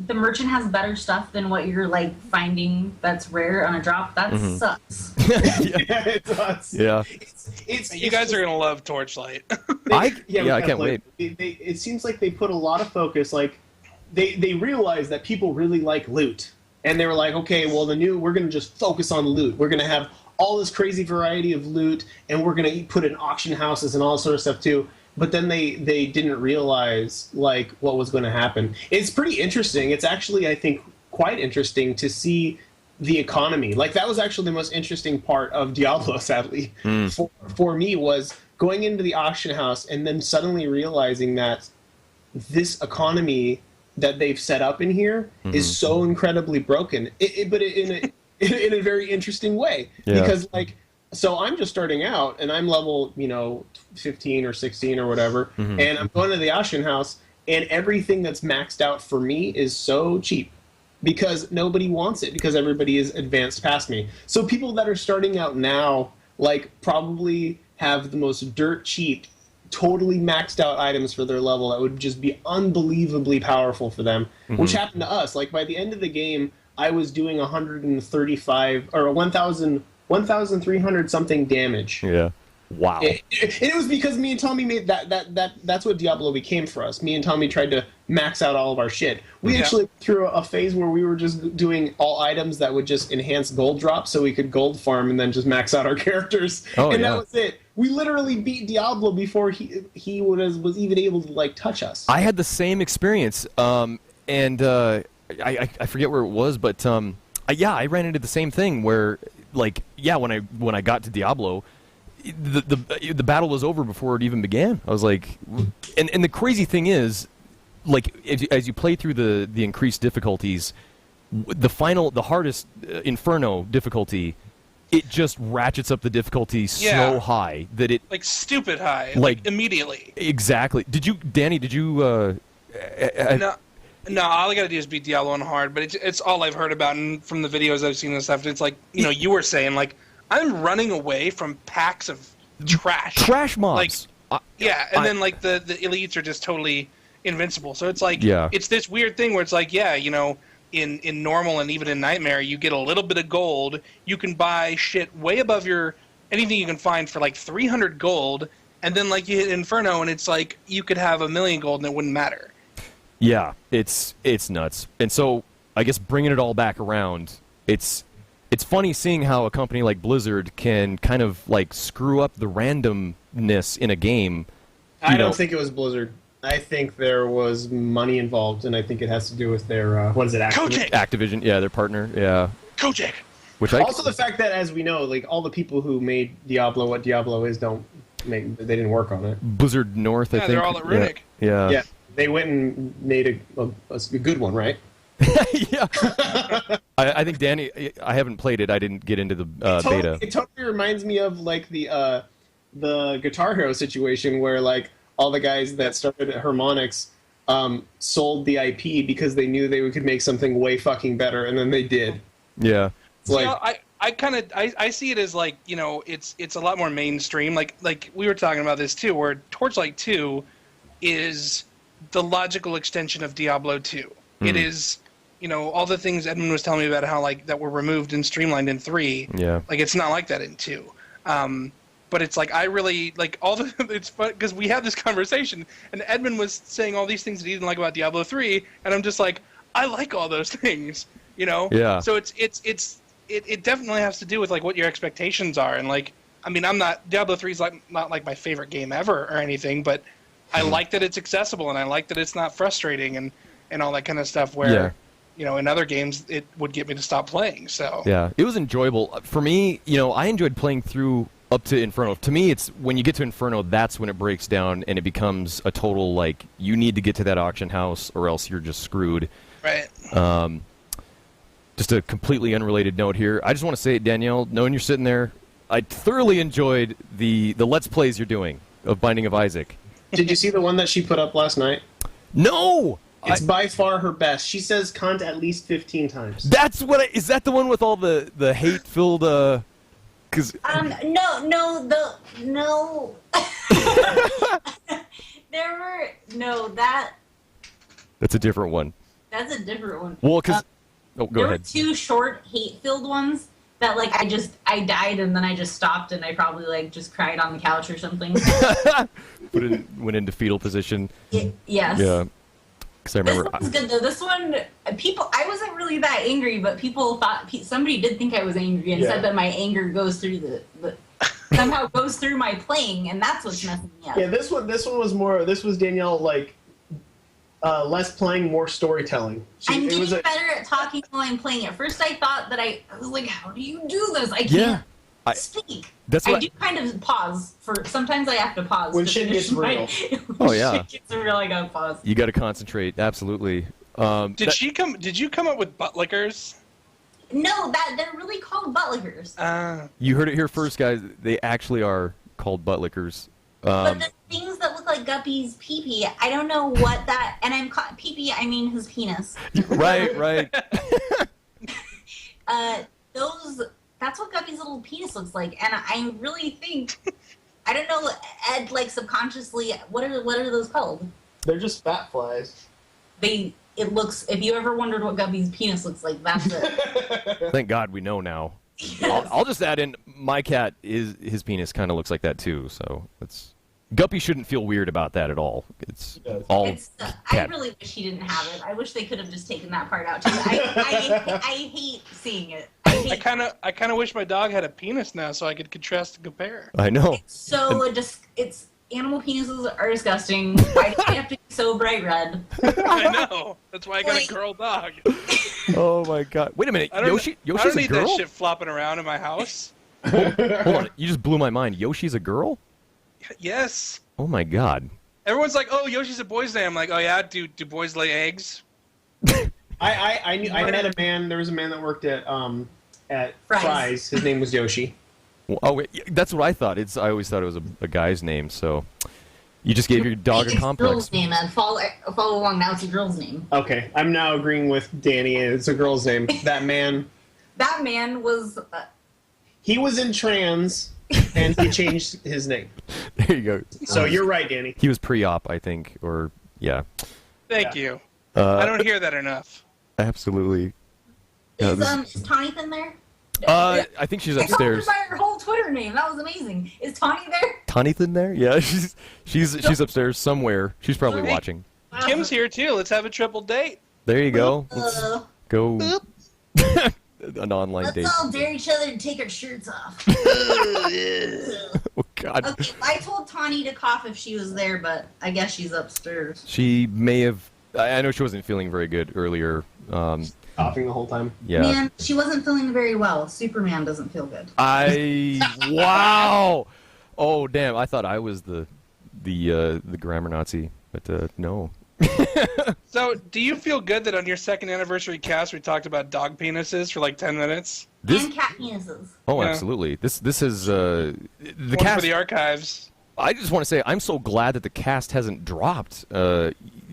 the merchant has better stuff than what you're like finding that's rare on a drop. That sucks.
Yeah, it does.
Yeah.
You guys are gonna love Torchlight.
I can't wait.
It seems like they put a lot of focus. Like they realize that people really like loot, and they were like, okay, well we're gonna just focus on loot. We're gonna have all this crazy variety of loot, and we're gonna put in auction houses and all sort of stuff too. But then they didn't realize like what was going to happen. It's pretty interesting. It's actually, I think, quite interesting to see the economy. Like, that was actually the most interesting part of Diablo, sadly, for me, was going into the auction house and then suddenly realizing that this economy that they've set up in here is so incredibly broken. But in a very interesting way, because like. So I'm just starting out, and I'm level, 15 or 16 or whatever, and I'm going to the auction house, and everything that's maxed out for me is so cheap because nobody wants it because everybody is advanced past me. So people that are starting out now, like, probably have the most dirt cheap, totally maxed out items for their level that would just be unbelievably powerful for them, which happened to us. Like, by the end of the game, I was doing 135 or 1,300 something damage.
Yeah. Wow.
And it was because me and Tommy made that's what Diablo became for us. Me and Tommy tried to max out all of our shit. We actually went through a phase where we were just doing all items that would just enhance gold drops so we could gold farm and then just max out our characters. That was it. We literally beat Diablo before he was even able to like touch us.
I had the same experience. I forget where it was, but I ran into the same thing where when I got to Diablo, the battle was over before it even began. I was like, and the crazy thing is, like, as you play through the increased difficulties, the hardest Inferno difficulty, it just ratchets up the difficulty so high that it
like stupid high, like immediately.
Exactly. Danny? Did you?
No, all I gotta do is beat Diablo on hard, but it's all I've heard about, and from the videos I've seen and stuff, it's like, you were saying, like, I'm running away from packs of trash.
Trash mobs.
Like, then, like, the elites are just totally invincible. So it's like, it's this weird thing where it's like, in normal and even in Nightmare, you get a little bit of gold. You can buy shit way above your anything you can find for like 300 gold, and then like you hit Inferno and it's like you could have 1,000,000 gold and it wouldn't matter.
Yeah, it's nuts. And so I guess bringing it all back around, it's funny seeing how a company like Blizzard can kind of like screw up the randomness in a game.
I don't think it was Blizzard. I think there was money involved, and I think it has to do with their what is it?
Activision, yeah, their partner, yeah.
Kojic.
Also, the fact that, as we know, like all the people who made Diablo, what Diablo is, they didn't work on it.
Blizzard North, I think.
Yeah, they're all at Runic.
Yeah.
They went and made a good one, right?
Yeah. I think Danny. I haven't played it. I didn't get into the beta.
It totally reminds me of like the Guitar Hero situation where like all the guys that started at Harmonix sold the IP because they knew they could make something way fucking better, and then they did.
Yeah.
Like, I see it as like, you know, it's a lot more mainstream. Like we were talking about this too, where Torchlight 2 is the logical extension of Diablo 2. It is, you know, all the things Edmund was telling me about how like that were removed and streamlined in 3.
Yeah.
Like it's not like that in 2. But it's like I really like all the. It's fun because we had this conversation and Edmund was saying all these things that he didn't like about Diablo 3, and I'm just like, I like all those things, you know.
Yeah.
So it definitely has to do with like what your expectations are, and like I mean Diablo 3 is like not like my favorite game ever or anything, but I like that it's accessible and I like that it's not frustrating and all that kind of stuff where you know in other games it would get me to stop playing. So
yeah, it was enjoyable for me. You know, I enjoyed playing through up to Inferno. To me, it's when you get to Inferno, that's when it breaks down and it becomes a total like you need to get to that auction house or else you're just screwed.
Right.
Just a completely unrelated note here. I just want to say, Danielle, knowing you're sitting there, I thoroughly enjoyed the Let's Plays you're doing of Binding of Isaac.
Did you see the one that she put up last night?
No!
It's by far her best. She says cunt at least 15 times.
That's what is that the one with all the hate-filled, cause...
No.
That's a different one.
That's a different one.
Well, because... go
there
ahead.
Were 2 short hate-filled ones that, like, I died and then I just stopped and I probably, like, just cried on the couch or something.
Went into fetal position.
Yes.
Yeah. Because I remember...
This one's good, though. This one, I wasn't really that angry, but people thought... Somebody did think I was angry and said that my anger goes through somehow goes through my playing, and that's what's messing me up.
Yeah, this one was more... This was Danielle, like... less playing, more storytelling.
I'm getting better at talking while I'm playing. At first, I thought that I was like, "How do you do this? I can't speak." I do kind of pause for. Sometimes I have to pause
when shit gets real.
Shit gets real, I gotta pause.
You got to concentrate. Absolutely.
Did you come up with butt lickers?
No, they're really called butt lickers.
You heard it here first, guys. They actually are called butt lickers.
But the things that look like Guppy's pee-pee, I don't know what that... And I'm pee-pee, I mean his penis.
Right.
That's what Guppy's little penis looks like. And I really think... I don't know, Ed, like, subconsciously... What are those called?
They're just fat flies.
It looks... If you ever wondered what Guppy's penis looks like, that's it.
Thank God we know now.
Yes.
I'll just add in, my cat, his penis kind of looks like that too, so it's... Guppy shouldn't feel weird about that at all. It's all
I really wish he didn't have it. I wish they could have just taken that part out too. I hate seeing it.
I kind of wish my dog had a penis now so I could contrast and compare.
I know.
It's animal penises are disgusting. Why do they have to be so bright red?
I know. That's why I got a girl dog.
Oh my God! Wait a minute, Yoshi's
I don't need
a girl?
that shit flopping around in my house.
Hold on, you just blew my mind. Yoshi's a girl?
Yes.
Oh my God.
Everyone's like, "Oh, Yoshi's a boy's name." I'm like, "Oh yeah, do boys lay eggs?"
I met a man. There was a man that worked at Fry's. His name was Yoshi.
Well, oh wait, that's what I thought. I always thought it was a guy's name. So you just gave your dog a complex.
Girl's name. Follow along. Now it's a girl's name.
Okay, I'm now agreeing with Danny. It's a girl's name. That man.
That man was.
He was in trans, and he changed his name.
There you go.
So you're right, Danny.
He was pre-op, I think, or yeah.
Thank you. I don't hear that enough.
Absolutely. Yeah,
Is Tawnythan there?
I think she's upstairs.
I told her by her whole Twitter name. That was amazing. Is Tawny there?
Tawnythan there? Yeah, she's upstairs somewhere. She's probably watching.
Kim's here too. Let's have a triple date.
There you go. Let's go. An online date.
Let's all dare each other to take our shirts off.
Oh God.
Okay, I told Tawny to cough if she was there, but I guess she's upstairs.
She may have. I know she wasn't feeling very good earlier.
Coughing the whole time.
Yeah.
Man, she wasn't feeling very well. Superman doesn't feel good.
Wow. Oh damn! I thought I was the grammar Nazi, but no.
So, do you feel good that on your second anniversary cast we talked about dog penises for like 10 minutes?
And cat penises.
Oh,
Yeah.
absolutely. This is the
One
cast.
for the archives.
I just want to say I'm so glad that the cast hasn't dropped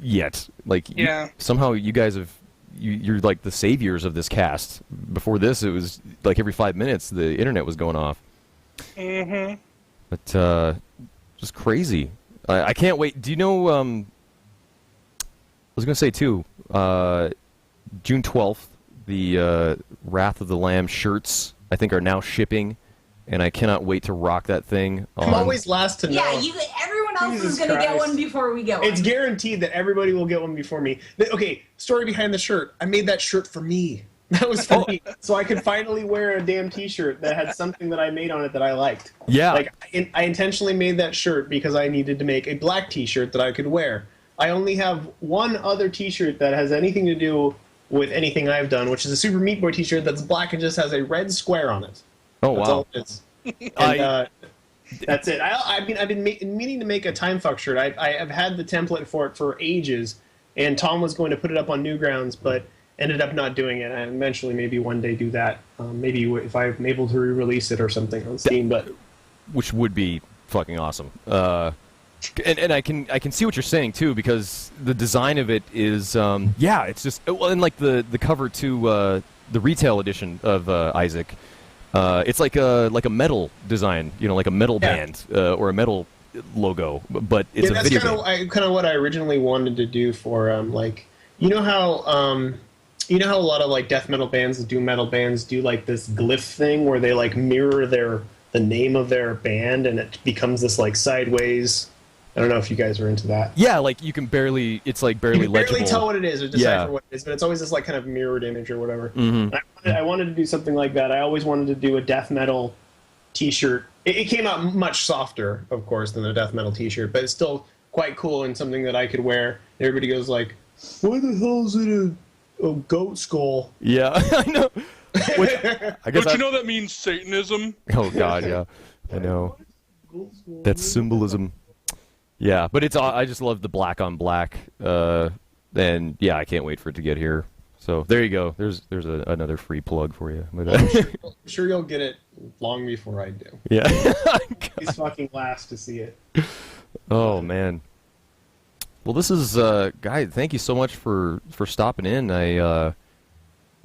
yet. Like,
Yeah.
somehow you guys have. You're like the saviors of this cast. Before this, it was like every 5 minutes the internet was going off.
Mm-hmm.
But just crazy. I can't wait. Do you know? I was gonna say too. June 12th, the Wrath of the Lamb shirts I think are now shipping, and I cannot wait to rock that thing.
I'm always last to know.
Yeah, everyone else
Jesus
is going to get
Christ.
one before we get one.
It's guaranteed that everybody will get one before me. Okay, story behind the shirt. I made that shirt for me. That was for me. So I could finally wear a damn t-shirt that had something that I made on it that I liked.
Yeah.
Like, I intentionally made that shirt because I needed to make a black t-shirt that I could wear. I only have one other t-shirt that has anything to do with anything I've done, which is a Super Meat Boy t-shirt that's black and just has a red square on it.
Oh
That's
wow.
all it is. And, that's it. I've been meaning to make a Time Fuck shirt. I have had the template for it for ages, and Tom was going to put it up on Newgrounds, but ended up not doing it. And eventually, maybe one day do that. Maybe if I'm able to re-release it or something on Steam. But
Which would be fucking awesome. And I can see what you're saying too, because the design of it is yeah, it's just well, and like the cover to the retail edition of Isaac, it's like a metal design, you know, like a metal band or a metal logo, but it's a
that's
video
kind of what I originally wanted to do for like you know how a lot of like death metal bands that do metal bands do like this glyph thing where they like mirror the name of their band and it becomes this like sideways. I don't know if you guys are into that.
Yeah, like you can barely, it's like barely
You can
legible.
barely tell what it is or decipher what it is, but it's always this like kind of mirrored image or whatever.
Mm-hmm.
I wanted to do something like that. I always wanted to do a death metal T-shirt. It came out much softer, of course, than a death metal T-shirt, but it's still quite cool and something that I could wear. Everybody goes like, "Why the hell is it a goat skull?"
Yeah, I know. Which, I guess
Don't you know that means Satanism?
Oh God, yeah, I know. That's symbolism. Yeah, but it's I just love the black on black, and yeah, I can't wait for it to get here. So there you go. There's another free plug for you.
I'm sure you'll get it long before I do.
Yeah.
He's fucking last to see it.
Oh man. Well, this is guy. Thank you so much for stopping in. I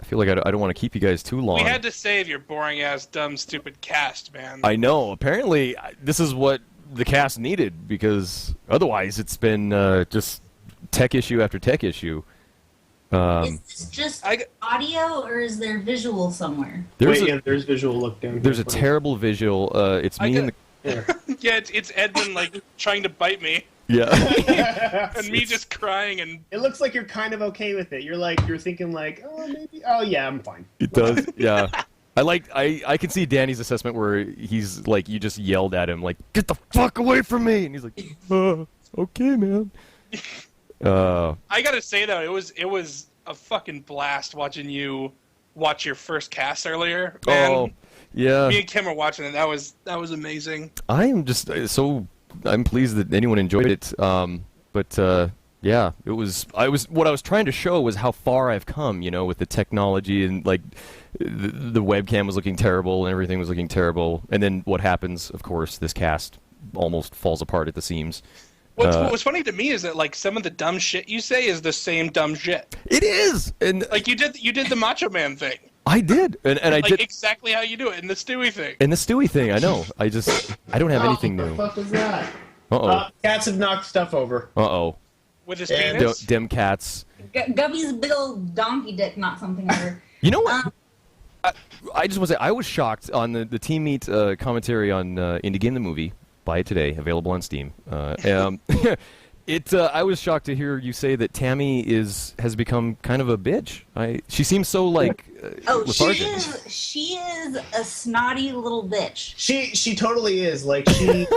feel like I don't want to keep you guys too long.
We had to save your boring ass, dumb, stupid cast, man.
I know. Apparently, this is what the cast needed, because otherwise it's been just tech issue after tech issue.
Is this just audio, or is there visual somewhere?
There's visual. Look down.
There's a terrible visual. It's me and the...
Yeah, it's Edmund like trying to bite me,
Yeah.
and me just crying and.
It looks like you're kind of okay with it. You're thinking like, oh maybe, oh yeah, I'm fine.
It does, yeah. I can see Danny's assessment where he's like, you just yelled at him like, get the fuck away from me, and he's like, okay, man.
I gotta say though, it was a fucking blast watching you watch your first cast earlier. Man,
Oh, yeah.
me and Kim were watching it. That was amazing.
I am just I'm pleased that anyone enjoyed it. But yeah, what I was trying to show was how far I've come, you know, with the technology, and like the webcam was looking terrible and everything was looking terrible. And then what happens, of course, this cast almost falls apart at the seams.
What's funny to me is that like some of the dumb shit you say is the same dumb shit.
It is, and
Like you did the Macho Man thing.
I did, and I
Like
did
exactly how you do it in the Stewie thing.
in the Stewie thing. I know. I don't have anything
What
new.
the fuck was that?
Uh
Cats have knocked stuff over.
oh.
With his
And-
penis?
Dem cats.
Guppy's big old donkey dick, not something ever.
You know what? I just want to say I was shocked on the Team Meet commentary on Indie Game the movie. Buy it today, available on Steam. I was shocked to hear you say that Tammy has become kind of a bitch. She seems so lethargic.
She is a snotty little bitch.
She totally is. Like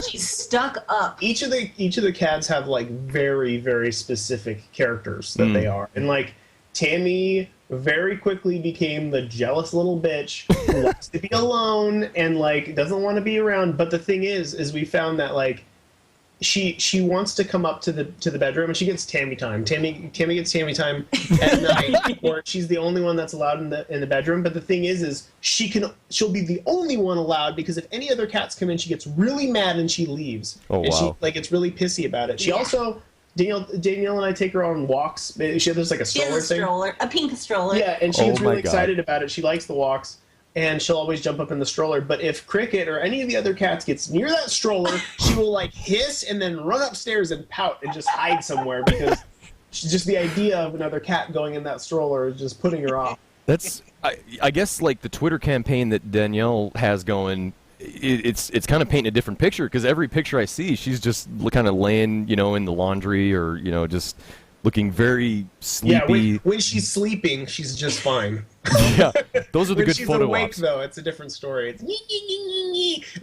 She's stuck up.
each of the cats have like very, very specific characters that they are. And like Tammy very quickly became the jealous little bitch who likes to be alone and like doesn't want to be around. But the thing is we found that like she wants to come up to the bedroom and she gets Tammy time. Tammy gets Tammy time at night, or she's the only one that's allowed in the bedroom. But the thing is she'll be the only one allowed because if any other cats come in, she gets really mad and she leaves.
Oh,
and
wow.
she gets really pissy about it. She also Danielle and I take her on walks. There's like a
She
stroller
has a
thing.
stroller, a pink stroller.
Yeah, and she gets
Oh my
really
God.
excited about it. She likes the walks, and she'll always jump up in the stroller. But if Cricket or any of the other cats gets near that stroller, she will like hiss and then run upstairs and pout and just hide somewhere because just the idea of another cat going in that stroller is just putting her off.
That's I guess like the Twitter campaign that Danielle has going. It's kind of painting a different picture because every picture I see, she's just kind of laying, in the laundry or just looking very sleepy.
Yeah, when she's sleeping, she's just fine.
Yeah, those are the
When
good
she's
photo
awake,
ops.
though, it's a different story. It's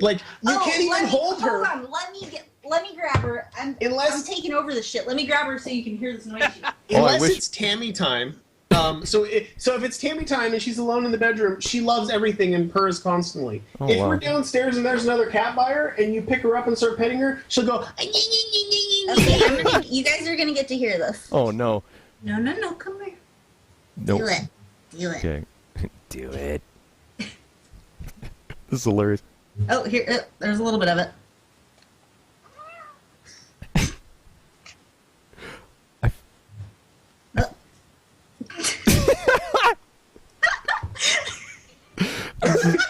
like you can't even hold her.
Hold on, let me grab her. I'm taking over this shit. Let me grab her so you can hear this noise.
Unless
wish-
it's Tammy time. So if it's Tammy time and she's alone in the bedroom, she loves everything and purrs constantly.
Oh,
if
wow.
we're downstairs and there's another cat by her and you pick her up and start petting her, she'll go.
Okay, you guys are gonna get to hear this.
Oh no.
No, come here.
Nope.
Do it.
Okay. Do it. This is hilarious.
Oh, here, there's a little bit of it.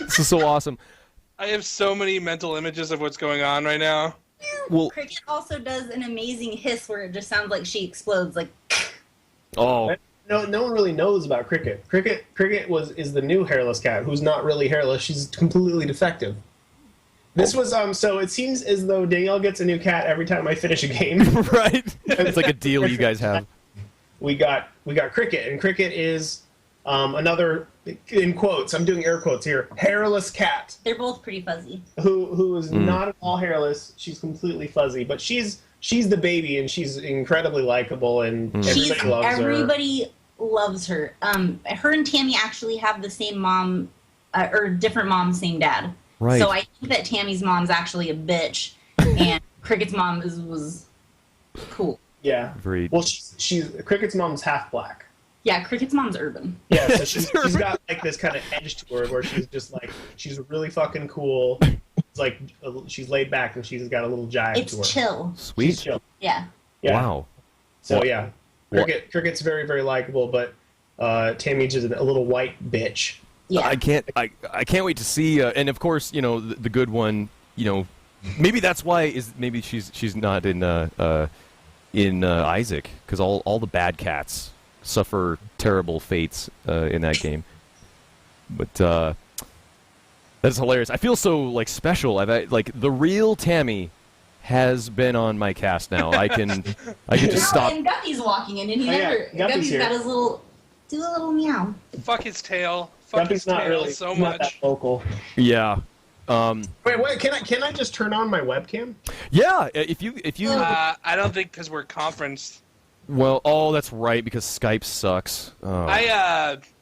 This is so awesome.
I have so many mental images of what's going on right now.
Well,
Cricket also does an amazing hiss where it just sounds like she explodes. Like,
oh,
No one really knows about Cricket. Cricket is the new hairless cat who's not really hairless. She's completely defective. This was so it seems as though Danielle gets a new cat every time I finish a game.
right. It's like a deal you guys have.
we got Cricket, and Cricket is another, in quotes, I'm doing air quotes here, hairless cat
they're both pretty fuzzy.
who is not at all hairless. She's completely fuzzy, but she's the baby, and she's incredibly likable, and everybody loves her.
Everybody loves her. Her and Tammy actually have the same mom, or different mom, same dad.
Right.
So I think that Tammy's mom's actually a bitch, and Cricket's mom was cool.
Yeah.
Very.
Well, she's Cricket's mom's half black.
Yeah, Cricket's mom's urban.
Yeah, so she's got like this kind of edge to her where she's just like she's really fucking cool. It's like she's laid back and she's got a little jive to her.
It's chill.
Sweet.
She's chill.
Yeah.
Yeah.
Wow.
So yeah, Cricket's very, very likable, but Tammy's just a little white bitch.
Yeah.
I can't wait to see. And of course, the good one. Maybe that's why maybe she's not in Isaac because all the bad cats suffer terrible fates in that game. But that's hilarious. I feel so like special. The real Tammy has been on my cast now. I can just stop.
And Guppy's walking in, and he
Oh, yeah,
never.
Guppy's here.
Got his little. Do a little meow.
Fuck his tail. Fuck his
Guppy's not
tail
really
so
he's not that
much.
vocal.
Yeah.
Wait, can I just turn on my webcam?
Yeah. If you.
I don't think because we're conferenced.
Well, oh, that's right because Skype sucks. Oh.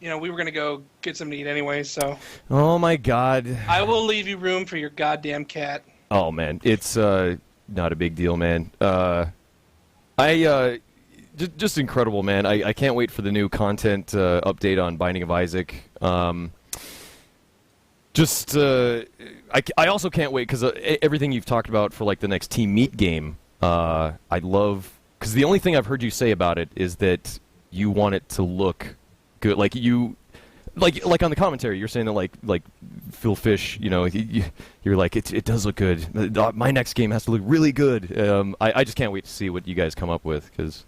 We were gonna go get something to eat anyway, so
Oh my God.
I will leave you room for your goddamn cat.
Oh man, it's not a big deal, man. Just incredible, man. I can't wait for the new content update on Binding of Isaac. I also can't wait because everything you've talked about for like the next Team Meet game. I love because the only thing I've heard you say about it is that you want it to look good. Like on the commentary, you're saying that like Phil Fish, you're like it does look good. My next game has to look really good. I just can't wait to see what you guys come up with because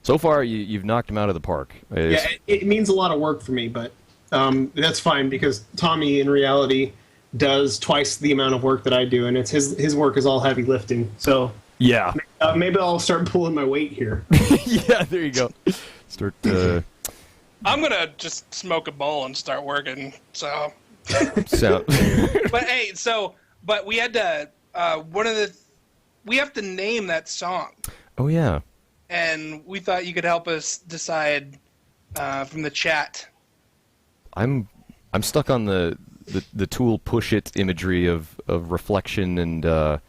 So far, you've knocked him out of the park.
Yeah, it means a lot of work for me, but that's fine because Tommy, in reality, does twice the amount of work that I do, and it's his work is all heavy lifting. So
yeah,
maybe I'll start pulling my weight here.
Yeah, there you go. Start.
I'm gonna just smoke a bowl and start working. So. But hey, but we had to we have to name that song.
Oh yeah.
And we thought you could help us decide from the chat.
I'm stuck on the Tool push it imagery of reflection and but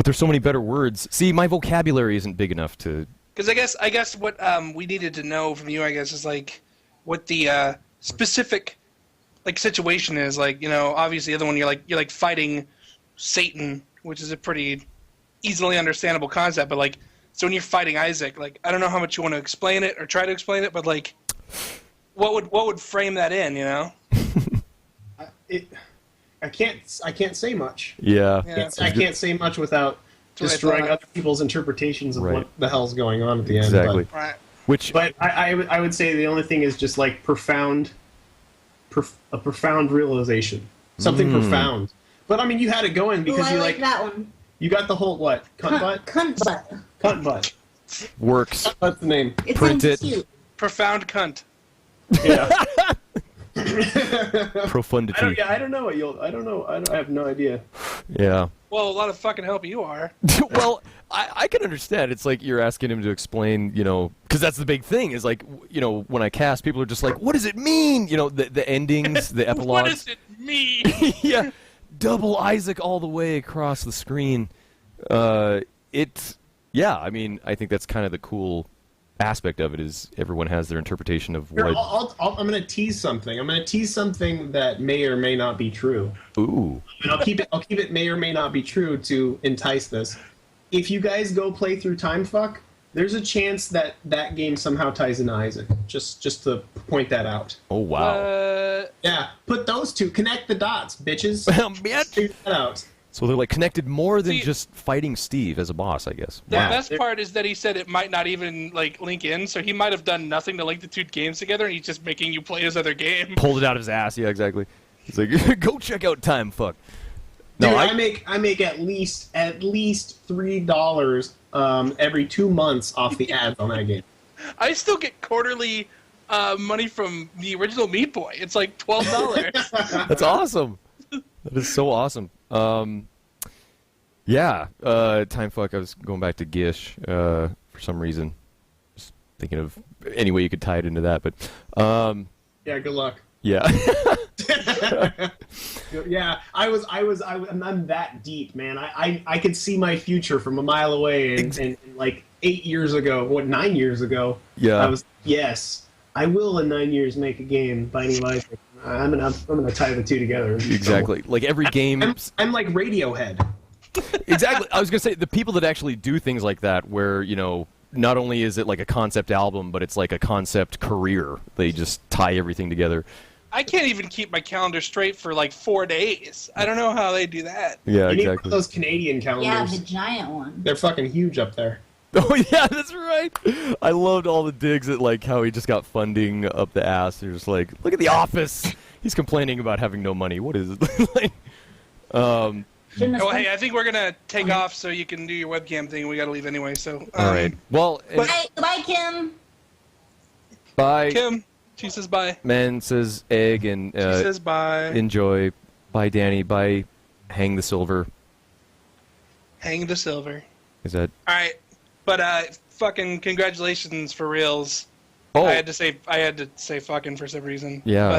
there's so many better words. See, my vocabulary isn't big enough to.
Because I guess what we needed to know from you, I guess, is like what the specific like situation is. Like, obviously the other one you're like fighting Satan, which is a pretty easily understandable concept, but like. So when you're fighting Isaac, like I don't know how much you want to explain it or try to explain it, but like, what would frame that in,
I can't say much.
Yeah.
I can't say much without destroying other people's interpretations of what the hell's going on at the end.
Exactly.
But I would say the only thing is just like a profound realization, something profound. But I mean, you had it going because
I like that one.
You got the whole what? Cunt butt?
Cunt butt.
Cunt butt.
Works.
That's the name.
It
Print
sounds
it.
cute.
Profound cunt.
Yeah.
Profundity.
I don't know what you'll. I don't know. I have no idea.
Yeah.
Well, a lot of fucking help you are.
Well, I can understand. It's like you're asking him to explain, because that's the big thing. Is like, when I cast, people are just like, "What does it mean?" The endings, the epilogues.
What does it mean?
Yeah. Double Isaac all the way across the screen. Yeah, I mean, I think that's kind of the cool aspect of it is everyone has their interpretation of what.
I'm going to tease something. I'm going to tease something that may or may not be true.
Ooh.
And I'll keep it may or may not be true to entice this. If you guys go play through Timefuck, there's a chance that game somehow ties into Isaac. Just to point that out.
Oh wow.
Yeah, put those two, connect the dots, bitches.
Man.
Figure that out.
So they're like connected more than just fighting Steve as a boss, I guess.
The best part is that he said it might not even like link in, so he might have done nothing to link the two games together, and he's just making you play his other game.
Pulled it out of his ass. Yeah, exactly. He's like, go check out Timefuck.
No, dude, I make at least $3 every 2 months off the ads on that game.
I still get quarterly money from the original Meat Boy. It's like $12.
That's awesome. That is so awesome. Yeah, Timefuck. I was going back to Gish for some reason. Just thinking of any way you could tie it into that, but
yeah, good luck.
Yeah.
Yeah, I'm that deep, man. I could see my future from a mile away, and like 8 years ago, 9 years ago,
yeah,
I will in 9 years make a game Binding of Isaac. I'm gonna tie the two together.
Exactly. Like every game.
I'm like Radiohead.
Exactly. I was gonna say the people that actually do things like that, where not only is it like a concept album, but it's like a concept career. They just tie everything together.
I can't even keep my calendar straight for like 4 days. I don't know how they do that.
Yeah,
you need
exactly.
one of those Canadian calendars.
Yeah, the giant one.
They're fucking huge up there.
Oh yeah, that's right. I loved all the digs at like how he just got funding up the ass. They're just like, look at The Office. He's complaining about having no money. What is it? Like,
oh hey, I think we're gonna take off so you can do your webcam thing. We gotta leave anyway. So
all right. Well,
bye, Kim.
Bye,
Kim. She says bye.
Man says egg and
she says bye.
Enjoy. Bye, Danny. Bye. Hang the silver.
Hang the silver.
Is that
all right? But fucking congratulations for reals.
Oh,
I had to say fucking for some reason.
Yeah.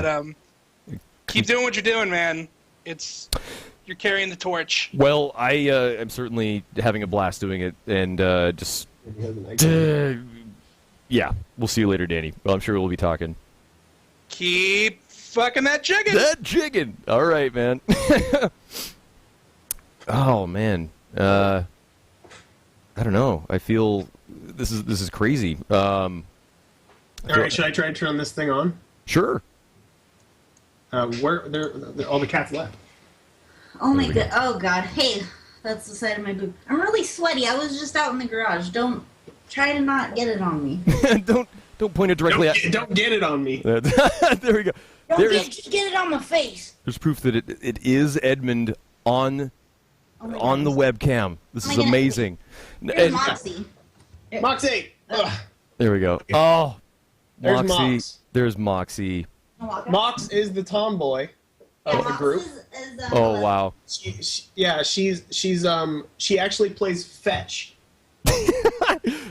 But keep doing what you're doing, man. You're carrying the torch.
Well, I am certainly having a blast doing it, and just yeah. We'll see you later, Danny. Well, I'm sure we'll be talking.
Keep fucking that chicken.
That chicken. All right, man. Oh man. I don't know. I feel this is crazy.
All right, should I try to turn this thing on?
Sure.
Where all the cats left?
Oh my god! Oh god! Hey, that's the side of my boob. I'm really sweaty. I was just out in the garage. Don't Try to not get it on me.
don't point it directly at.
Don't get it on me.
There we go.
Just get it on my face.
There's proof that it is Edmund on the webcam. This is amazing.
Here's Moxie.
Moxie! Ugh.
There we go. Oh,
There's
Moxie.
Mox.
There's Moxie.
Mox is the tomboy of the group.
Oh wow.
She actually plays fetch.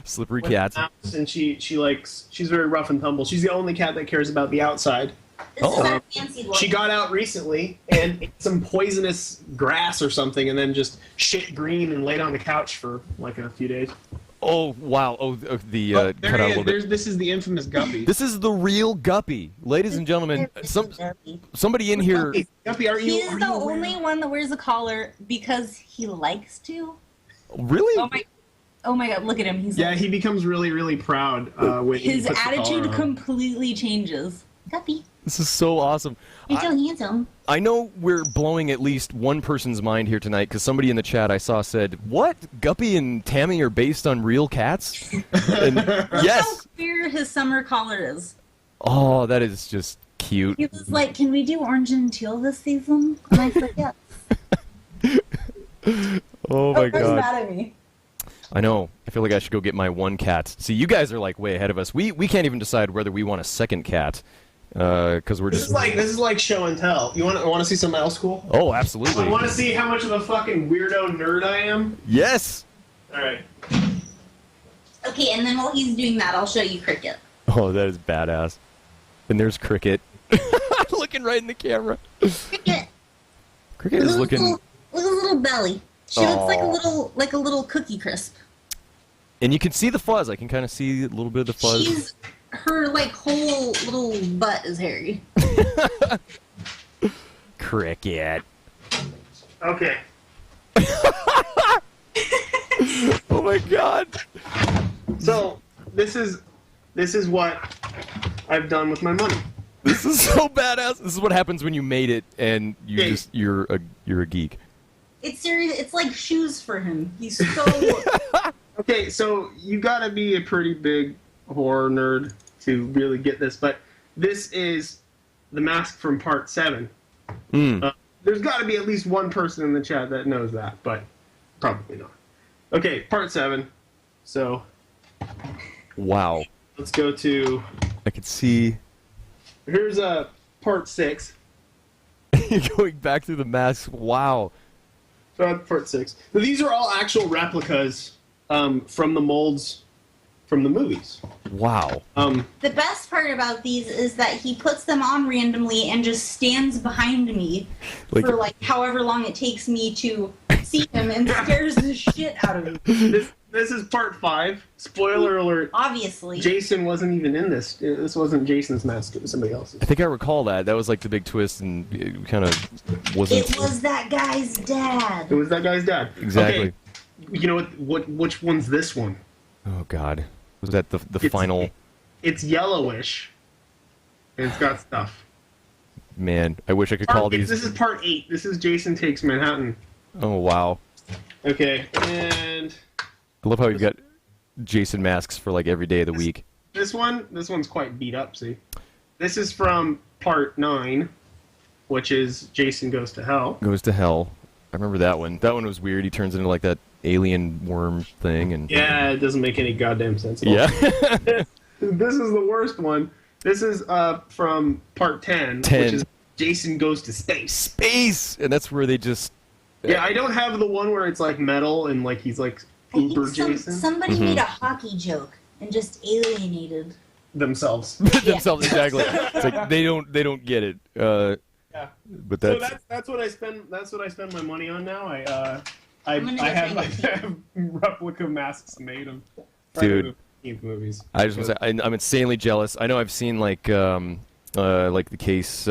Slippery cats.
And she's very rough and tumble. She's the only cat that cares about the outside.
This is our fancy look.
She got out recently and ate some poisonous grass or something, and then just shit green and laid on the couch for like a few days.
Oh wow! Oh, the
There
cut out a
he
little bit.
is. This is the infamous Guppy.
This is the real Guppy, ladies and gentlemen. Somebody in here.
Guppy, are you?
He's the only one that wears a collar because he likes to.
Really?
Oh my God! Look at him. He's
Yeah, he becomes really, really proud when he
his
puts the collar
attitude
on.
completely changes. Guppy,
This is so awesome.
You're so handsome.
I know we're blowing at least one person's mind here tonight because somebody in the chat I saw said, "What? Guppy and Tammy are based on real cats?" And
how
yes.
queer his summer collar is.
Oh, that is just cute.
He was like, "Can we do orange and teal this season?" And I said, "Yes."
Oh my
Who's
god.
mad at me?
I know. I feel like I should go get my one cat. See, you guys are like way ahead of us. We can't even decide whether we want a second cat because we're
This
just.
is like show and tell. You want to see something else cool?
Oh, absolutely.
Want to see how much of a fucking weirdo nerd I am?
Yes.
All right.
Okay, and then while he's doing that, I'll show you Cricket.
Oh, that is badass. And there's Cricket, looking right in the camera.
Cricket.
Cricket is looking.
Look at his little belly. She looks like a little Cookie Crisp.
And you can see the fuzz. I can kind of see a little bit of the fuzz.
Her like whole little butt is hairy.
Cricket.
Okay.
Oh my god.
So this is what I've done with my money.
This is so badass. This is what happens when you made it and
Yeah.
you're a geek.
It's serious. It's like shoes for him. He's so.
Okay, so you gotta be a pretty big horror nerd to really get this, but this is the mask from Part 7. There's gotta be at least one person in the chat that knows that, but probably not. Okay, Part 7. So
Wow.
let's go to.
I could see
Here's Part 6.
going back through the mask. Wow.
Part 6. Now, these are all actual replicas from the molds from the movies.
Wow.
The best part about these is that he puts them on randomly and just stands behind me
Like-
for like however long it takes me to see him and scares the shit out of me.
This is Part 5. Spoiler alert.
Obviously.
Jason wasn't even in this. This wasn't Jason's mask. It was somebody else's.
I think I recall that. That was like the big twist, and it kind of wasn't.
It was that guy's dad.
It was that guy's dad.
Exactly.
Okay. You know what? Which one's this one?
Oh God. Was that the final?
It's yellowish. And it's got stuff.
Man, I wish I could call these.
This is Part 8. This is Jason Takes Manhattan.
Oh wow.
Okay, and
I love how you've got Jason masks for like every day of the week.
this one's quite beat up. See, this is from Part 9, which is Jason Goes to Hell.
Goes to hell. I remember that one. That one was weird. He turns into like that alien worm thing, and
Yeah, it doesn't make any goddamn sense. At all.
yeah.
This is the worst one. This is from Part 10,
10.
which is Jason Goes to Space.
Space, and that's where they just.
Yeah, I don't have the one where it's like metal and like he's like
I think
Uber Jason
somebody made a hockey joke and just alienated.
themselves.
themselves exactly. It's like they don't get it.
Yeah.
But
So
that's
that's what I spend. That's what I spend my money on now. I
I'm gonna
I
get
have replica masks made of
Dude.
movies.
I just want to say I'm insanely jealous. I know I've seen like the case.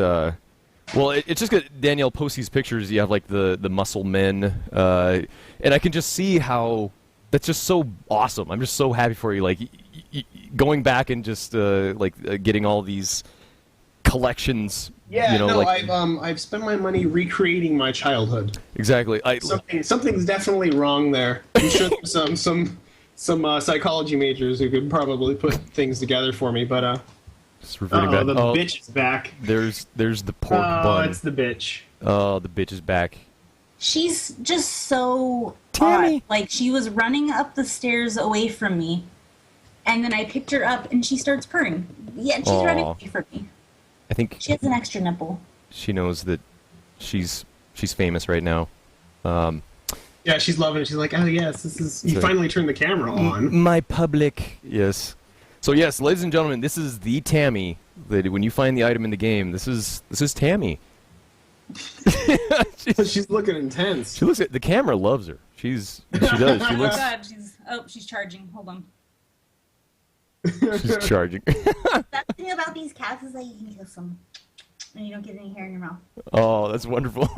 Well, it's just got Danielle posts these pictures. You have like the muscle men, and I can just see how that's just so awesome. I'm just so happy for you. Like going back and just getting all these collections.
Yeah,
you know,
no,
like,
I've spent my money recreating my childhood.
exactly.
Something's definitely wrong there. I'm sure there's some some psychology majors who could probably put things together for me, but
Just reverting back.
the bitch is back.
There's the pork bun.
Oh, it's the bitch.
Oh, the bitch is back.
She's just so
Tammy.
odd. Like, she was running up the stairs away from me, and then I picked her up, and she starts purring. Yeah, she's running
Aw.
away from me.
I think
She has an extra nipple.
she knows that she's famous right now.
Yeah, she's loving it. She's like, oh yes, this is. You
So-
finally turned the camera on.
My public. Yes. So yes, ladies and gentlemen, this is the Tammy. That when you find the item in the game, this is Tammy.
She's looking intense.
She looks at the camera. Loves her. She does. She
Oh
looks.
god, she's charging. Hold on.
She's charging.
That thing about these cats is that you can kiss them, and you don't get any hair in your mouth.
Oh, that's wonderful.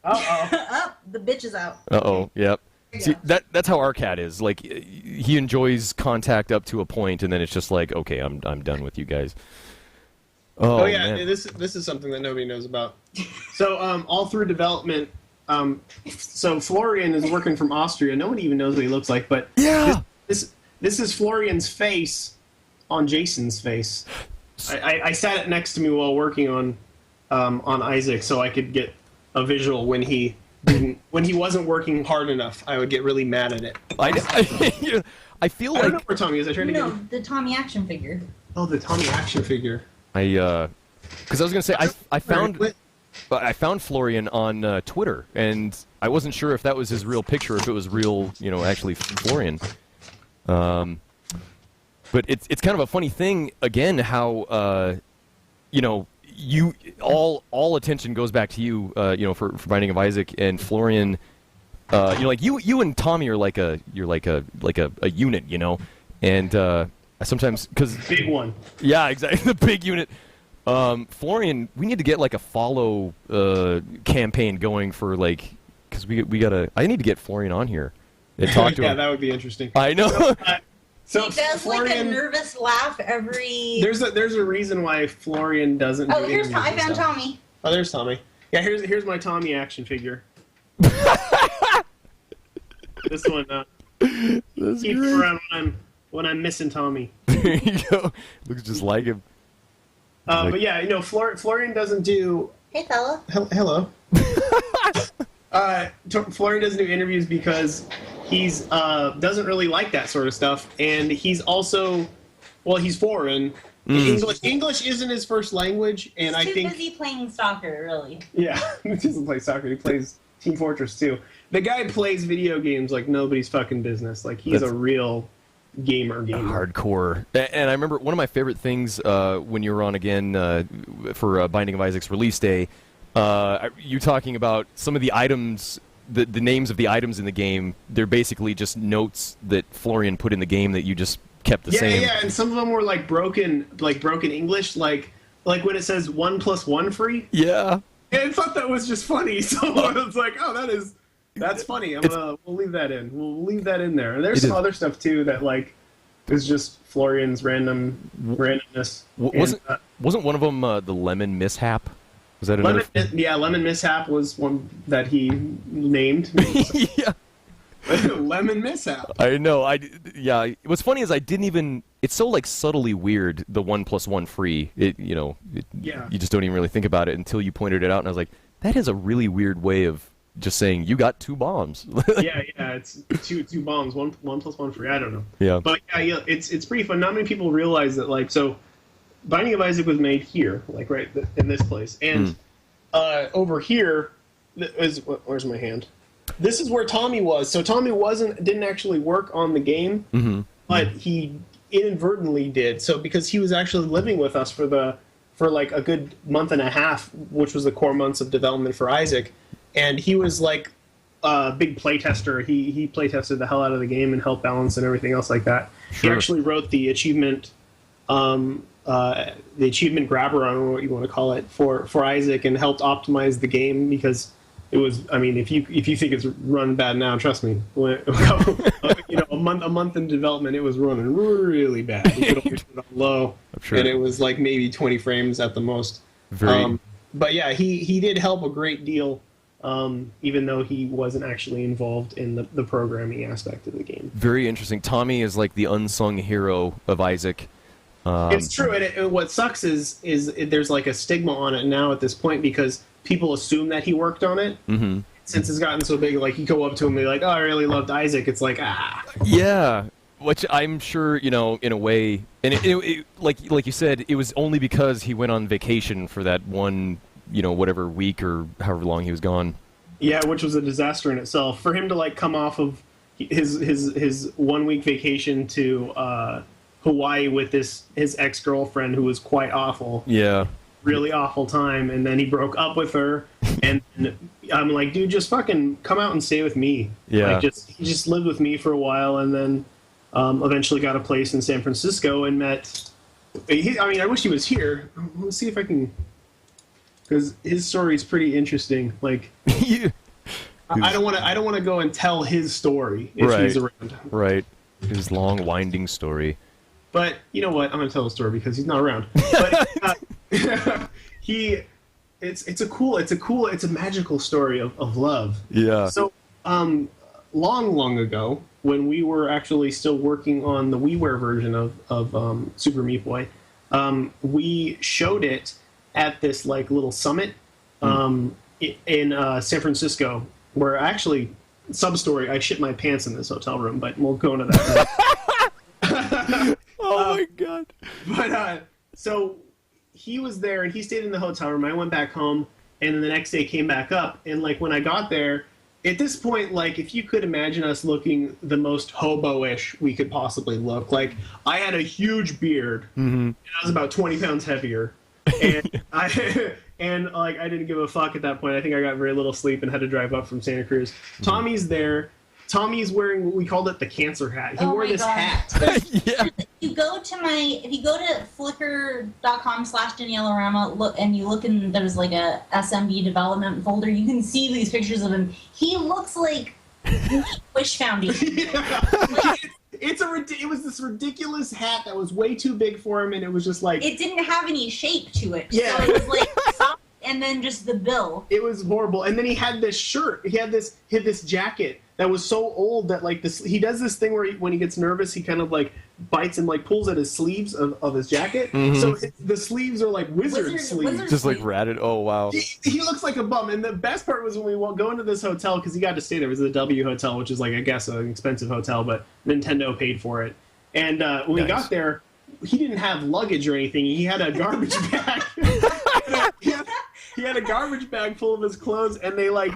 Oh, the bitch is out.
Uh-oh. Yep.
There you
See,
go.
that's how our cat is. Like, he enjoys contact up to a point, and then it's just like, okay, I'm done with you guys.
Oh yeah,
man.
this is something that nobody knows about. So all through development, so Florian is working from Austria. Nobody even knows what he looks like, but
Yeah.
this is Florian's face on Jason's face. I sat it next to me while working on Isaac, so I could get a visual when he wasn't working hard enough. I would get really mad at it.
I feel
I don't know
like
where Tommy is. I tried to
No,
get.
the Tommy action figure.
Oh, the Tommy action figure.
because I was gonna say I found Florian on Twitter, and I wasn't sure if that was his real picture, if it was real, actually Florian. But it's kind of a funny thing again how you all attention goes back to you, for Binding of Isaac and Florian. Like you and Tommy are like a unit, and I sometimes because
Big one.
yeah, exactly the big unit. Florian, we need to get like a follow campaign going for like because we gotta. I need to get Florian on here and talk to
Yeah,
him.
that would be interesting.
I know.
So
He does like a
Florian,
nervous laugh every.
there's a reason why Florian doesn't.
Oh,
do
here's
interviews
I
and
found
stuff.
Tommy.
Oh, there's Tommy. Yeah, here's my Tommy action figure. This one
That's
keeps
great.
around when I'm missing Tommy.
There you go. Looks just like him.
But yeah, Florian doesn't do.
Hey, fella.
Hello. Florian doesn't do interviews because he's doesn't really like that sort of stuff, and he's also, he's foreign. English isn't his first language, and
He's
I
too
think
busy playing soccer, really.
yeah, he doesn't play soccer. He plays Team Fortress 2. The guy plays video games like nobody's fucking business. Like he's
That's-
a real gamer.
Hardcore. And I remember one of my favorite things when you were on again for Binding of Isaac's release day, you talking about some of the items, the names of the items in the game, they're basically just notes that Florian put in the game that you just kept the same.
Yeah, and some of them were like broken English, like when it says 1+1 free.
Yeah.
And I thought that was just funny, so I was like, "Oh, that's funny." We'll leave that in. We'll leave that in there. And there's some other stuff too that like is just Florian's randomness.
Wasn't one of them the lemon mishap? Was that another?
Lemon Mishap was one that he named.
Yeah.
Lemon Mishap.
I know. Yeah. What's funny is I didn't even. It's so like subtly weird. The 1+1 free.
Yeah.
You just don't even really think about it until you pointed it out, and I was like, that is a really weird way of just saying you got 2 bombs.
yeah, it's two bombs, 1+1 free. I don't know.
Yeah.
But yeah, it's pretty fun. Not many people realize that. Like, so, Binding of Isaac was made here, like right in this place, and over here is where's my hand? This is where Tommy was. So Tommy didn't actually work on the game, but he inadvertently did. So because he was actually living with us for like a good month and a half, which was the core months of development for Isaac, and he was like a big playtester. He playtested the hell out of the game and helped balance and everything else like that.
Sure.
He actually wrote the achievement grabber, I don't know what you want to call it, for Isaac, and helped optimize the game because it was. I mean, if you think it's run bad now, trust me. A month in development, it was running really bad. You could only put it on low,
sure.
and it was like maybe 20 frames at the most.
Very.
But yeah, he did help a great deal even though he wasn't actually involved in the programming aspect of the game.
Very interesting. Tommy is like the unsung hero of Isaac.
It's true, and what sucks is there's like a stigma on it now at this point because people assume that he worked on it.
Mm-hmm.
Since it's gotten so big, like you go up to him and be like, "Oh, I really loved Isaac." It's like,
Yeah, which I'm sure, in a way, and it like you said, it was only because he went on vacation for that one, whatever week or however long he was gone.
Yeah, which was a disaster in itself. For him to like come off of his 1 week vacation to Hawaii with his ex-girlfriend who was quite awful.
Yeah.
Really awful time, and then he broke up with her, and I'm like, dude, just fucking come out and stay with me.
Yeah.
Like, he just lived with me for a while, and then eventually got a place in San Francisco and met. I wish he was here. Let's see if I can, because his story is pretty interesting. Like, I don't want to go and tell his story if he's around. Right.
His long, winding story.
But you know what? I'm going to tell the story because he's not around. But it's a magical story of love.
Yeah.
So long ago, when we were actually still working on the WiiWare version of Super Meat Boy, we showed it at this like little summit in San Francisco, where actually, sub-story, I shit my pants in this hotel room, but we'll go into that.
Oh my god.
But so he was there and he stayed in the hotel room. I went back home, and then the next day came back up, and like when I got there, at this point, like if you could imagine us looking the most hobo-ish we could possibly look, like I had a huge beard, and I was about 20 pounds heavier, and I didn't give a fuck at that point. I think I got very little sleep and had to drive up from Santa Cruz. Tommy's there. Tommy's wearing what we called it the cancer hat. He wore this hat.
Yeah.
If you go to flickr.com/DanielaRama, and you look in, there's like a SMB development folder, you can see these pictures of him. He looks like Wish Foundation.
Like, it was this ridiculous hat that was way too big for him, and it was just like
it didn't have any shape to it.
Yeah.
So it was like soft, and then just the bill.
It was horrible. And then he had this shirt. He had this jacket that was so old that like this. He does this thing where when he gets nervous, he kind of like bites and like pulls at his sleeves of his jacket. So the sleeves are like wizard sleeves.
Just like ratted. Oh wow.
He looks like a bum. And the best part was when we go into this hotel, because he got to stay there. It was the W Hotel, which is like, I guess, an expensive hotel, but Nintendo paid for it. And when we got there, he didn't have luggage or anything. He had a garbage bag. He had a garbage bag full of his clothes, and they were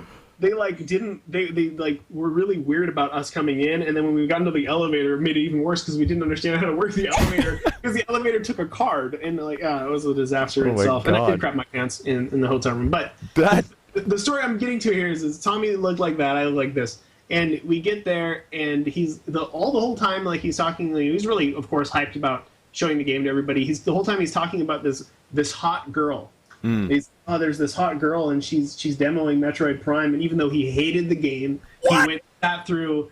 really weird about us coming in. And then when we got into the elevator, it made it even worse because we didn't understand how to work the elevator, because the elevator took a card, and it was a disaster in itself. And I did crap my pants in the hotel room. But the story I'm getting to here is Tommy looked like that, I look like this. And we get there, and he's the whole time, like, he's talking. He's really, of course, hyped about showing the game to everybody. The whole time he's talking about this hot girl. There's this hot girl, and she's demoing Metroid Prime, and even though he hated the game, he went that through.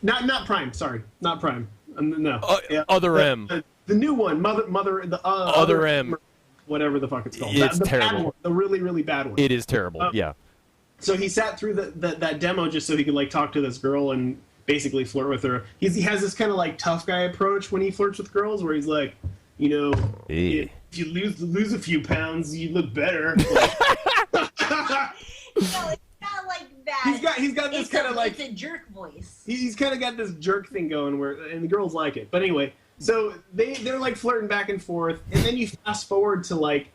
Not Prime, sorry, not Prime. No,
Other M.
The new one,
Other M.
Whatever the fuck it's called.
It's
the
terrible.
Bad one, the really, really bad one.
It is terrible. Yeah.
So he sat through that demo just so he could like talk to this girl and basically flirt with her. He has this kind of like tough guy approach when he flirts with girls, where he's like, if you lose a few pounds, you look better.
No, it's not like that.
He's got this kind of like,
it's a jerk voice.
He's kind of got this jerk thing going and the girls like it. But anyway, so they're like flirting back and forth, and then you fast forward to like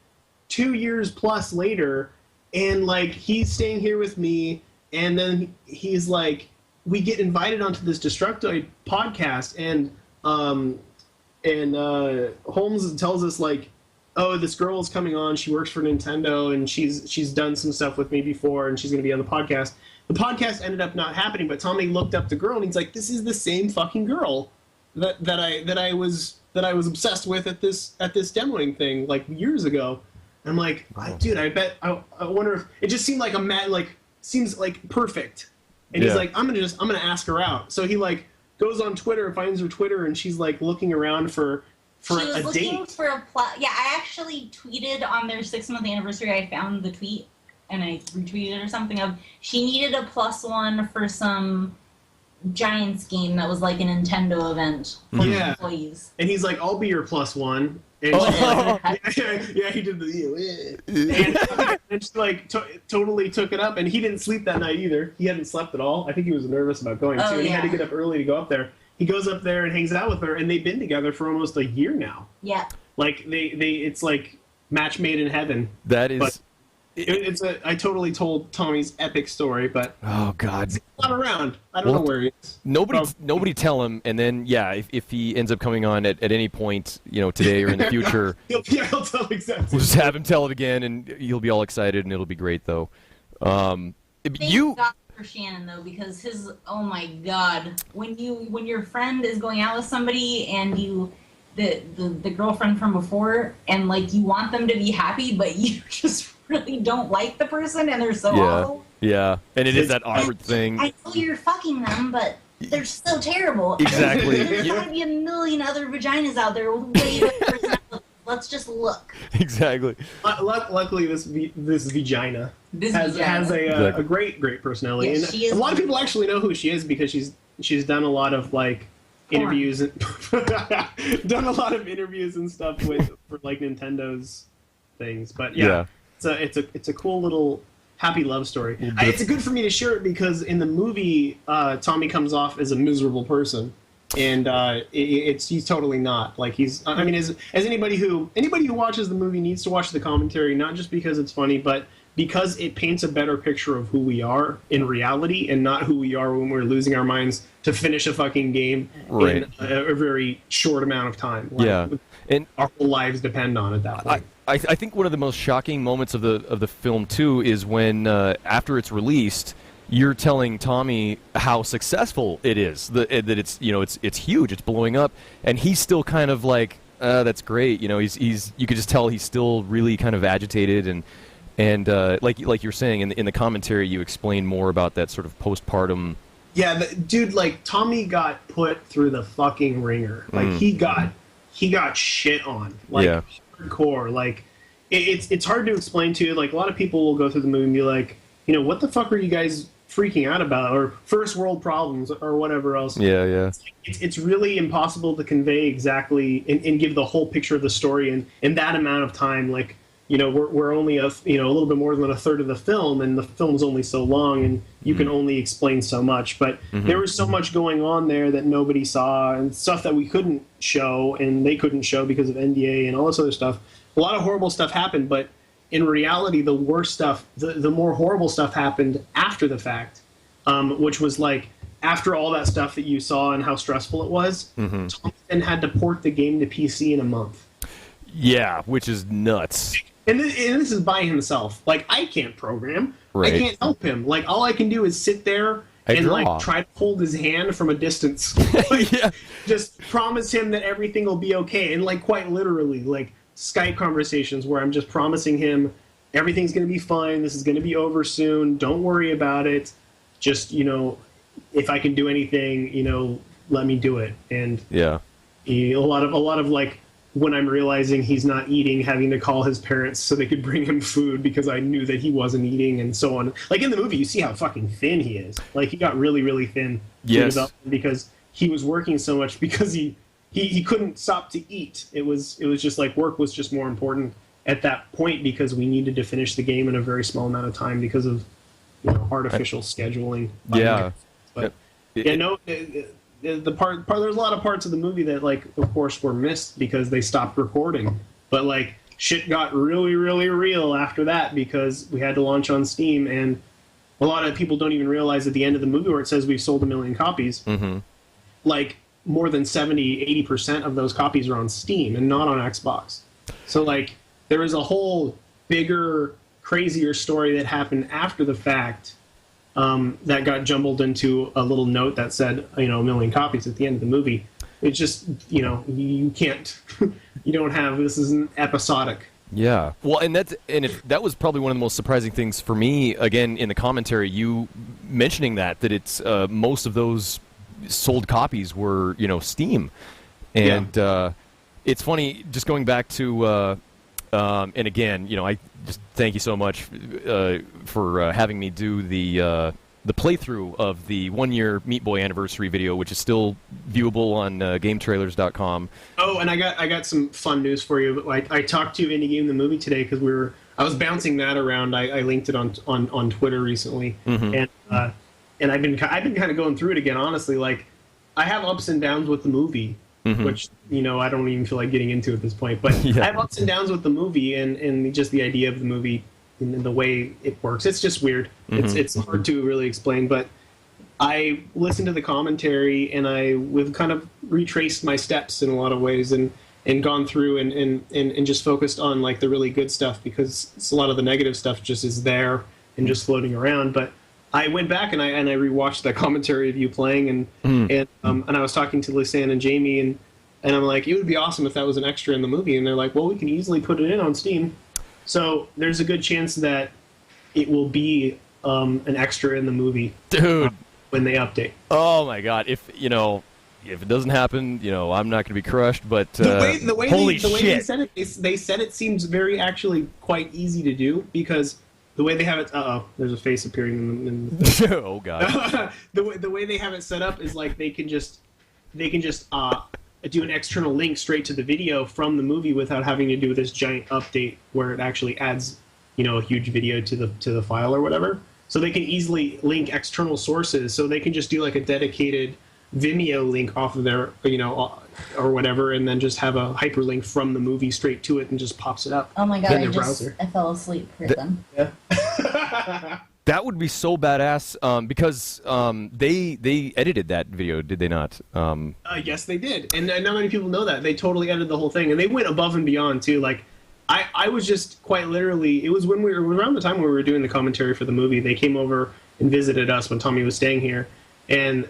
2 years plus later, and like he's staying here with me, and then he's like, we get invited onto this Destructoid podcast, and Holmes tells us like, oh, this girl is coming on. She works for Nintendo, and she's done some stuff with me before, and she's going to be on the podcast. The podcast ended up not happening, but Tommy looked up the girl, and he's like, this is the same fucking girl that I was obsessed with at this demoing thing like years ago. And I'm like, dude, I wonder if it just seemed like seems like perfect. And he's like, I'm gonna ask her out. So he like goes on Twitter, finds her Twitter, and she's like looking around for
she was
a
looking
date.
for I actually tweeted on their 6-month anniversary. I found the tweet. and I retweeted or something of she needed a +1 for some Giants game that was like a Nintendo event for employees.
And he's like, I'll be your +1. And he did the and just like totally took it up, and he didn't sleep that night either. He hadn't slept at all. I think he was nervous about going too, and he had to get up early to go up there. He goes up there and hangs out with her, and they've been together for almost a year now.
Yeah,
like it's like match made in heaven.
That is.
I totally told Tommy's epic story, but
oh god,
he's not around. I don't know where he is.
Nobody tell him, and then if he ends up coming on at any point, today or in the future,
he'll tell exactly.
We'll just have him tell it again, and he'll be all excited, and it'll be great though.
Thank God for Shannon though, because oh my god, when your friend is going out with somebody and the girlfriend from before, and like you want them to be happy, but you just really don't like the person, and they're so awful.
Yeah, and it is that awkward thing.
I know you're fucking them, but they're so terrible.
Exactly.
There's gotta be a million other vaginas out there with way better personality. Let's just look.
Exactly.
Luckily, this vagina has a great personality.
Yes,
and a lot of people actually know who she is because she's done a lot of like interviews and done a lot of interviews and stuff for like Nintendo's things. But it's a cool little happy love story. It's good for me to share it because in the movie, Tommy comes off as a miserable person, and he's totally not. Like as anybody who watches the movie needs to watch the commentary, not just because it's funny, but because it paints a better picture of who we are in reality and not who we are when we're losing our minds to finish a fucking game in a very short amount of time. And our whole lives depend on it that way.
I think one of the most shocking moments of the film too is when after it's released, you're telling Tommy how successful it is, that it's it's huge, it's blowing up, and he's still kind of like that's great, he's you could just tell he's still really kind of agitated and like you're saying in the commentary you explain more about that sort of postpartum.
Yeah, dude, like Tommy got put through the fucking ringer, like he got shit on, like hardcore. Like it's hard to explain to you. Like a lot of people will go through the movie and be like, what the fuck are you guys freaking out about, or first world problems, or whatever else. It's really impossible to convey exactly and give the whole picture of the story in that amount of time. Like we're only a little bit more than a third of the film, and the film's only so long, and you can only explain so much. But there was so much going on there that nobody saw, and stuff that we couldn't show, and they couldn't show because of NDA and all this other stuff. A lot of horrible stuff happened, but in reality, the worst stuff, the more horrible stuff happened after the fact, which was like after all that stuff that you saw and how stressful it was. Thompson had to port the game to PC in a month.
Yeah, which is nuts.
And this is by himself. Like, I can't program. I can't help him. Like, all I can do is sit there and like try to hold his hand from a distance. Like, just promise him that everything will be okay. And like quite literally, like Skype conversations where I'm just promising him everything's going to be fine. This is going to be over soon. Don't worry about it. Just, if I can do anything, let me do it. And a lot of like, when I'm realizing he's not eating, having to call his parents so they could bring him food because I knew that he wasn't eating, and so on. Like in the movie, you see how fucking thin he is. Like he got really, really thin because he was working so much because he couldn't stop to eat. It was just like work was just more important at that point because we needed to finish the game in a very small amount of time because of artificial scheduling. But there's a lot of parts of the movie that, like, of course, were missed because they stopped recording. But like, shit got really, really real after that because we had to launch on Steam, and a lot of people don't even realize at the end of the movie where it says we've sold 1 million copies, like more than 70-80% of those copies are on Steam and not on Xbox. So like, there was a whole bigger, crazier story that happened after the fact. That got jumbled into a little note that said, 1 million copies at the end of the movie. It's just, you can't, you don't have, this isn't episodic.
Yeah. Well, that was probably one of the most surprising things for me, again, in the commentary, you mentioning that it's, most of those sold copies were, Steam. And it's funny, just going back to And again, I just thank you so much for having me do the playthrough of the 1-year Meat Boy anniversary video, which is still viewable on GameTrailers.com.
Oh, and I got some fun news for you. I talked to MANvsGAME the movie today because I was bouncing that around. I linked it on Twitter recently, and I've been kind of going through it again. Honestly, like I have ups and downs with the movie, which I don't even feel like getting into at this point. But I have ups and downs with the movie and just the idea of the movie. And the way it works, it's just weird. It's hard to really explain, but I listened to the commentary and we've kind of retraced my steps in a lot of ways and gone through and just focused on like the really good stuff, because it's a lot of the negative stuff just is there and just floating around. But I went back and I rewatched that commentary of you playing and I was talking to Lisanne and Jamie and I'm like, it would be awesome if that was an extra in the movie, and they're like, well, we can easily put it in on Steam. So there's a good chance that it will be an extra in the movie,
dude,
when they update.
Oh my God! If it doesn't happen, I'm not going to be crushed. But
the way
holy
shit!
They
said it, they said it seems very actually quite easy to do, because the way they have it. There's a face appearing in the
oh God!
the way they have it set up is like they can just do an external link straight to the video from the movie without having to do this giant update where it actually adds, a huge video to the file or whatever. So they can easily link external sources. So they can just do like a dedicated Vimeo link off of their, or whatever, and then just have a hyperlink from the movie straight to it and just pops it up.
Oh my God!
In their browser.
I fell asleep for them.
Yeah.
That would be so badass, because they edited that video, did they not?
Yes, they did, and not many people know that. They totally edited the whole thing, and they went above and beyond too. Like, I was just quite literally. It was when we were around the time when we were doing the commentary for the movie. They came over and visited us when Tommy was staying here, and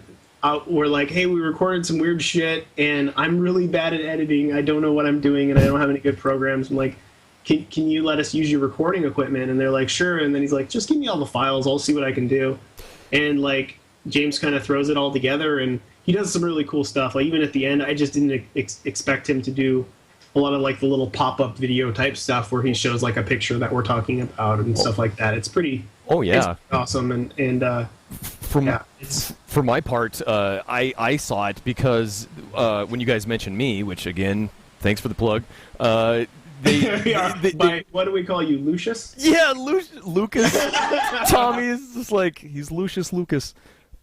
we're like, "Hey, we recorded some weird shit, and I'm really bad at editing. I don't know what I'm doing, and I don't have any good programs." I'm like, Can you let us use your recording equipment? And they're like, sure. And then he's like, just give me all the files. I'll see what I can do. And like James kind of throws it all together, and he does some really cool stuff. Like even at the end, I just didn't expect him to do a lot of like the little pop-up video type stuff where he shows like a picture that we're talking about and stuff like that. It's pretty.
Oh yeah.
It's awesome. And
for my part, I saw it because when you guys mentioned me, which again, thanks for the plug.
What do we call you, Lucius?
Yeah, Lucas. Tommy is just like, he's Lucius Lucas.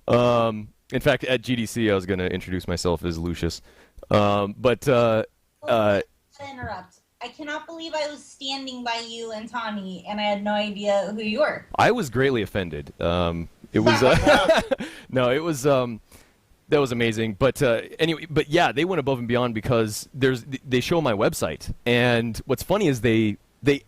In fact, at GDC, I was going to introduce myself as Lucius.
To interrupt. I cannot believe I was standing by you and Tommy, and I had no idea who you were.
I was greatly offended. It was no, it was that was amazing. But anyway, but yeah, they went above and beyond because they show my website, and what's funny is they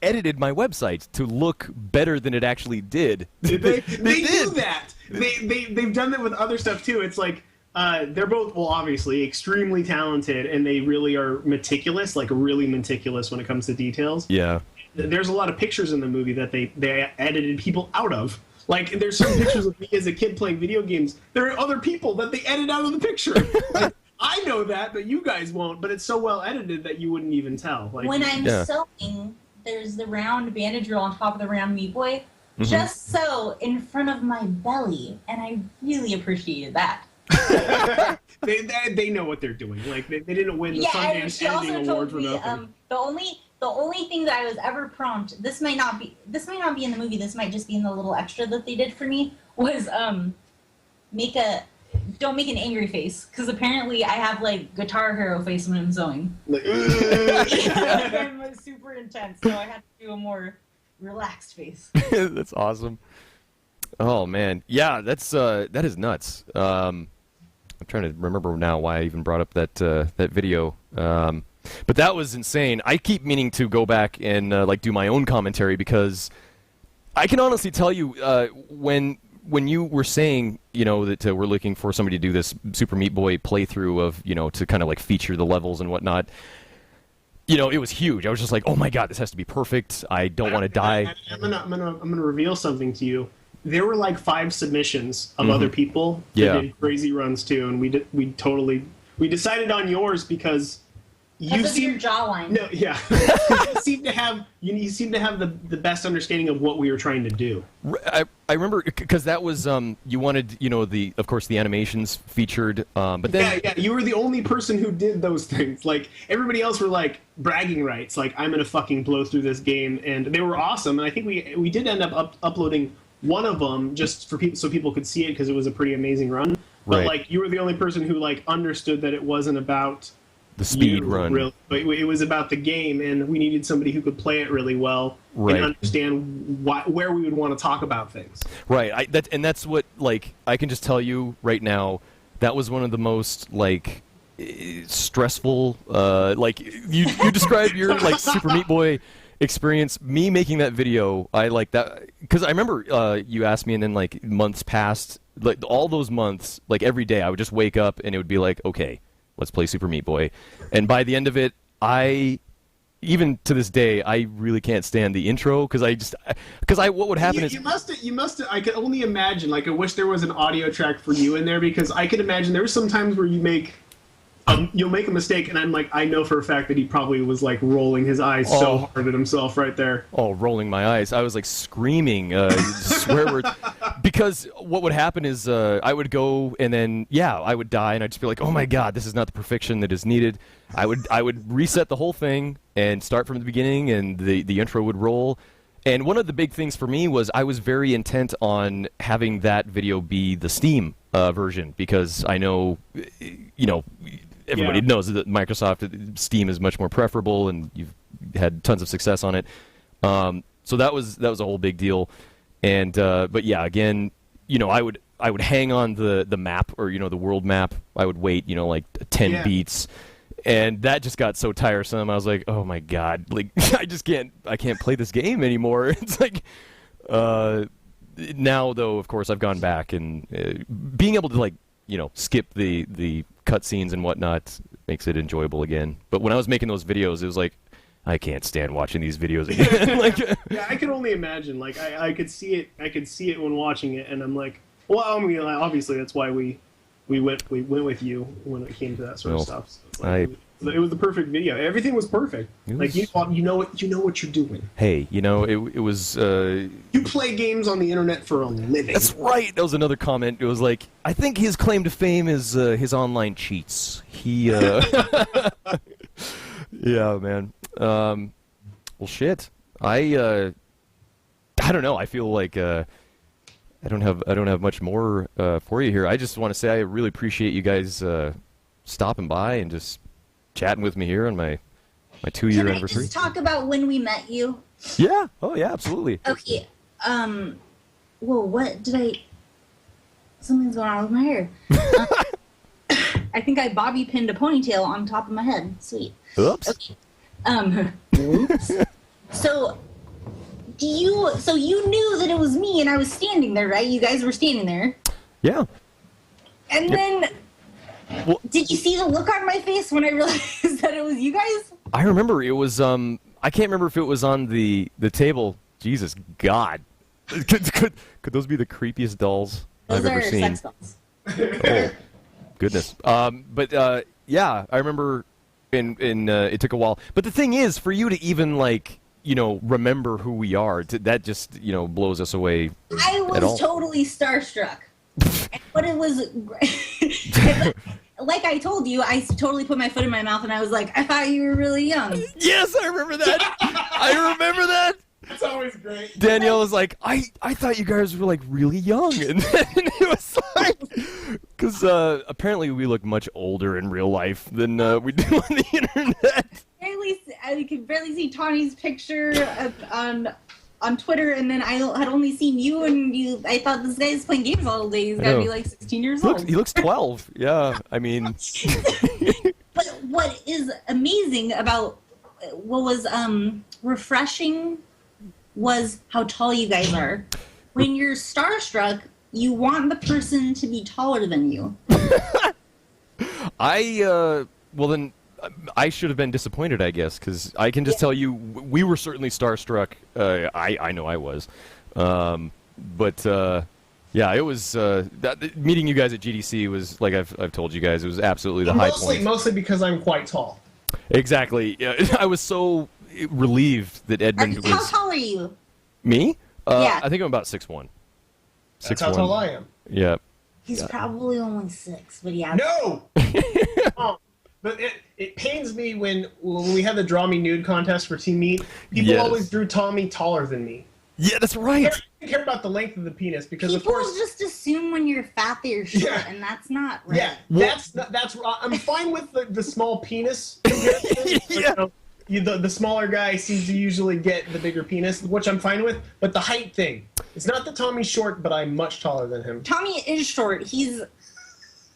edited my website to look better than it actually did.
They do that. They've done that with other stuff too. It's like they're both, well, obviously extremely talented, and they really are meticulous, like really meticulous when it comes to details.
Yeah.
There's a lot of pictures in the movie that they edited people out of. Like, there's some pictures of me as a kid playing video games. There are other people that they edit out of the picture. Like, I know that, but you guys won't. But it's so well edited that you wouldn't even tell. Like,
when I'm sewing, there's the round bandage roll on top of the round Meat Boy, just so in front of my belly, and I really appreciated that.
they know what they're doing. Like, they didn't win the Sundance Editing Award for nothing.
The only thing that I was ever prompt, this might not be in the movie, this might just be in the little extra that they did for me, was don't make an angry face, because apparently I have like Guitar Hero face when I'm sewing.
Like,
I'm super intense, so I had to do a more relaxed face.
That's awesome. Oh man, yeah, that is nuts. I'm trying to remember now why I even brought up that video. But that was insane. I keep meaning to go back and like do my own commentary, because I can honestly tell you when you were saying, that we're looking for somebody to do this Super Meat Boy playthrough of, to kind of like feature the levels and whatnot, it was huge. I was just like, oh my God, this has to be perfect. I don't want to die.
I'm gonna reveal something to you. There were like 5 submissions of other people that did crazy runs too, and we decided on yours because you seem
your jawline.
No, yeah. you seem to have the best understanding of what we were trying to do.
I remember because that was you wanted of course the animations featured, but then
yeah, you were the only person who did those things. Like everybody else were like bragging rights, like I'm gonna fucking blow through this game, and they were awesome. And I think we did end up uploading one of them just for people so people could see it because it was a pretty amazing run. But like you were the only person who like understood that it wasn't about
the speed run.
Really, but it was about the game, and we needed somebody who could play it really well and understand where we would want to talk about things.
Right. That's what, like, I can just tell you right now, that was one of the most, like, stressful, like, you described your, like, Super Meat Boy experience. Me making that video, I like that, because I remember you asked me, and then, like, months passed, like, all those months, like, every day, I would just wake up, and it would be like, okay, let's play Super Meat Boy. And by the end of it, even to this day, I really can't stand the intro because what would happen is
you must. I could only imagine. Like, I wish there was an audio track for you in there because I could imagine there were some times where you'll make a mistake, and I'm like, I know for a fact that he probably was like rolling his eyes so hard at himself right there.
Oh, rolling my eyes! I was like screaming swear words because what would happen is I would go and then I would die, and I'd just be like, oh my god, this is not the perfection that is needed. I would reset the whole thing and start from the beginning, and the intro would roll. And one of the big things for me was I was very intent on having that video be the Steam version because I know, everybody knows that Microsoft Steam is much more preferable, and you've had tons of success on it. So that was a whole big deal. And but yeah, again, I would hang on the map or the world map. I would wait, like 10 beats. And that just got so tiresome. I was like, "Oh my god! Like, I can't play this game anymore." It's like, now though, of course, I've gone back and being able to skip the cutscenes and whatnot makes it enjoyable again. But when I was making those videos, it was like, I can't stand watching these videos again.
Yeah, I can only imagine. Like, I could see it. I could see it when watching it, and I'm like, well, obviously that's why we went with you when it came to that sort of stuff. So it was the perfect video. Everything was perfect. Like you know what you're doing.
Hey, it was.
You play games on the internet for a living.
That's right. That was another comment. It was like, I think his claim to fame is his online cheats. He. Yeah, man. Well, shit. I don't know. I feel like. I don't have much more for you here. I just want to say I really appreciate you guys stopping by and just chatting with me here on my 2-year anniversary.
Can I just talk about when we met you?
Yeah. Oh, yeah. Absolutely.
Okay. Well, what did I? Something's going on with my hair. I think I bobby pinned a ponytail on top of my head. Sweet.
Oops.
Okay. Oops. So you knew that it was me and I was standing there, right? You guys were standing there.
Yeah.
And then, did you see the look on my face when I realized that it was you guys?
I remember it was, I can't remember if it was on the table. Jesus God. Could those be the creepiest dolls I've ever seen?
Those are sex dolls.
Oh, goodness. But yeah, I remember it took a while. But the thing is, for you to even, remember who we are, that just, blows us away.
I was totally starstruck. But it was, like I told you, I totally put my foot in my mouth and I was like, I thought you were really young.
Yes, I remember that. I remember that.
That's always great.
Danielle was like, I thought you guys were really young, and then it was like, because apparently we look much older in real life than we do on the internet.
I could barely see Tawny's picture on Twitter, and then I had only seen you, and I thought this guy's playing games all day. He's got to be 16 years old.
He looks 12. Yeah, I mean.
But what is amazing about what was refreshing was how tall you guys are. When you're starstruck, you want the person to be taller than you.
Well then, I should have been disappointed, I guess, because I can just tell you, we were certainly starstruck. I know I was. But yeah, it was, meeting you guys at GDC was, like I've told you guys, it was absolutely the high point.
Mostly because I'm quite tall.
Exactly. Yeah, I was so relieved that Edmund
How
was
tall are you?
me.
Yeah.
I think I'm about 6'1".
That's how tall I am.
Yeah.
He's probably only 6, but yeah.
No! But it pains me when we had the Draw Me Nude contest for Team Meat, people
Yes.
always drew Tommy taller than me.
Yeah, that's right.
I don't care about the length of the penis because,
People
of course...
just assume when you're fat that you're short,
Yeah.
and that's not right.
Yeah, that's I'm fine with the small penis comparison.
Yeah.
The smaller guy seems to usually get the bigger penis, which I'm fine with. But the height thing, it's not that Tommy's short, but I'm much taller than him.
Tommy is short. He's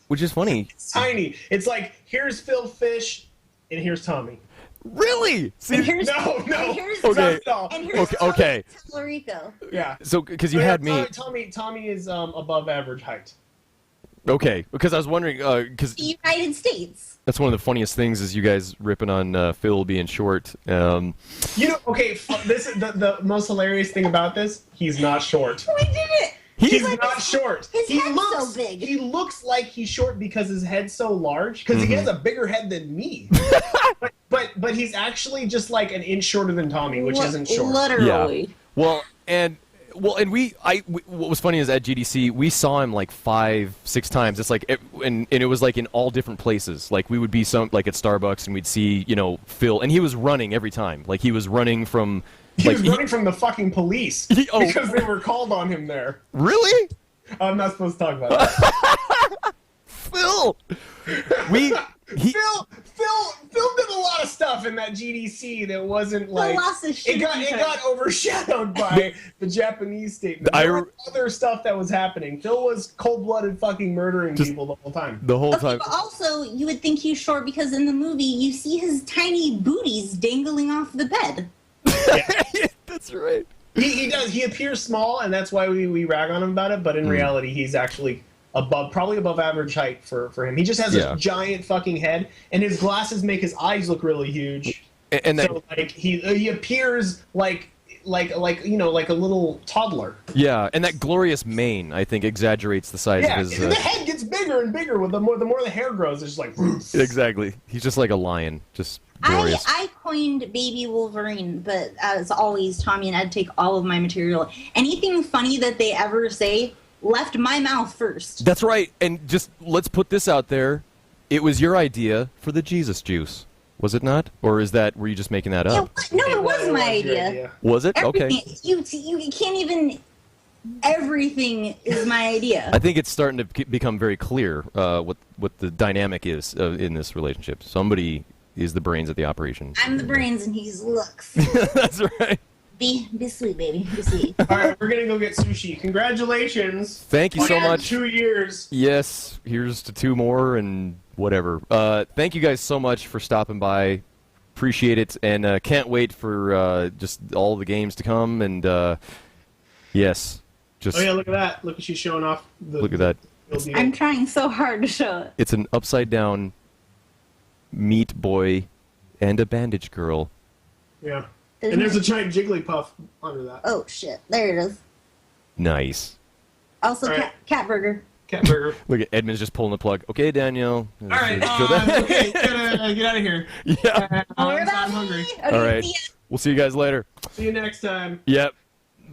Which is funny.
It's tiny. It's like, here's Phil Fish, and here's Tommy.
Really? See,
and here's
No.
and here's
Okay.
Not at all.
and here's
Okay.
Tallarico.
Yeah.
so because you had me.
Tommy is above average height.
Okay, because I was wondering, because
The United States.
that's one of the funniest things is you guys ripping on Phil being short.
You know, okay, this is the most hilarious thing about this. He's not short.
We did it.
He's
like
not short.
his
He
head's
looks
so big.
He looks like he's short because his head's so large. Because he has a bigger head than me. but he's actually just like an inch shorter than Tommy, which isn't short.
Literally.
Yeah. What was funny is at GDC we saw him like 5-6 times. It's like and it was like in all different places. Like we would be like at Starbucks and we'd see Phil, and he was running every time. Like he was running from.
He was running from the fucking police
Oh.
because they were called on him there.
Really?
I'm not supposed to talk about that.
Phil.
Phil did a lot of stuff in that GDC that wasn't like
lots of shit
it got
because-
overshadowed by the Japanese statement. There was other stuff that was happening. Phil was cold-blooded fucking murdering people the whole time.
The whole
Okay,
time.
but also, you would think he's short because in the movie you see his tiny booties dangling off the bed.
That's right.
He does. He appears small, and that's why we rag on him about it. But in reality, he's actually probably above average height for him. He just has this giant fucking head, and his glasses make his eyes look really huge.
And that,
So like he appears like a little toddler.
yeah, and that glorious mane, I think, exaggerates the size
Yeah,
of his.
and the head gets bigger and bigger with the more the hair grows. It's just like
Exactly. He's just like a lion, just glorious.
I coined Baby Wolverine, but as always, Tommy and Ed take all of my material. Anything funny that they ever say left my mouth first.
That's right. And just let's put this out there. It was your idea for the Jesus juice, was it not? Or were you just making that up?
No, it was my idea.
Was it?
Everything,
Okay.
You can't even. Everything is my idea.
I think it's starting to become very clear what the dynamic is in this relationship. Somebody is the brains of the operation.
I'm the brains and he's looks.
That's right.
Be sweet, baby. Be sweet.
All right, we're gonna go get sushi. Congratulations.
Thank you so
On
much.
2 years.
Yes, here's to 2 more and whatever. Thank you guys so much for stopping by. Appreciate it, and can't wait for just all the games to come. And yes, just
Oh yeah, look at that. Look at you showing off.
look at that.
I'm trying so hard to show it.
It's an upside down meat boy and a bandage girl.
Yeah. And there's a giant Jigglypuff under that.
Oh shit! There it is.
Nice.
Also,
All right.
cat burger.
Cat burger.
Look at Edmund's just pulling the plug. Okay, Danielle.
All right. Okay. Get out of here.
Yeah.
We're
I'm hungry.
Okay,
All right.
see ya.
We'll see you guys later.
See you next time.
Yep.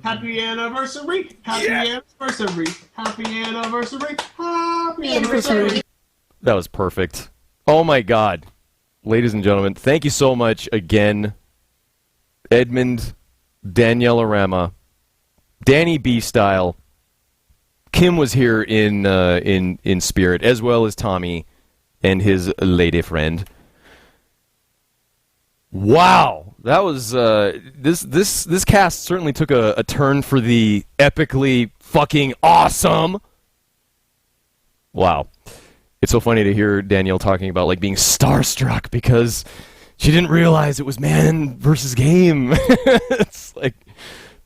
Happy anniversary. Happy anniversary. Happy anniversary. Happy
Anniversary.
That was perfect. Oh my God. Ladies and gentlemen, thank you so much again. Edmund, Danielle Arama, Danny B style. Kim was here in spirit, as well as Tommy and his lady friend. Wow, that was this cast certainly took a turn for the epically fucking awesome. Wow, it's so funny to hear Danielle talking about like being starstruck because she didn't realize it was MANvsGAME. It's like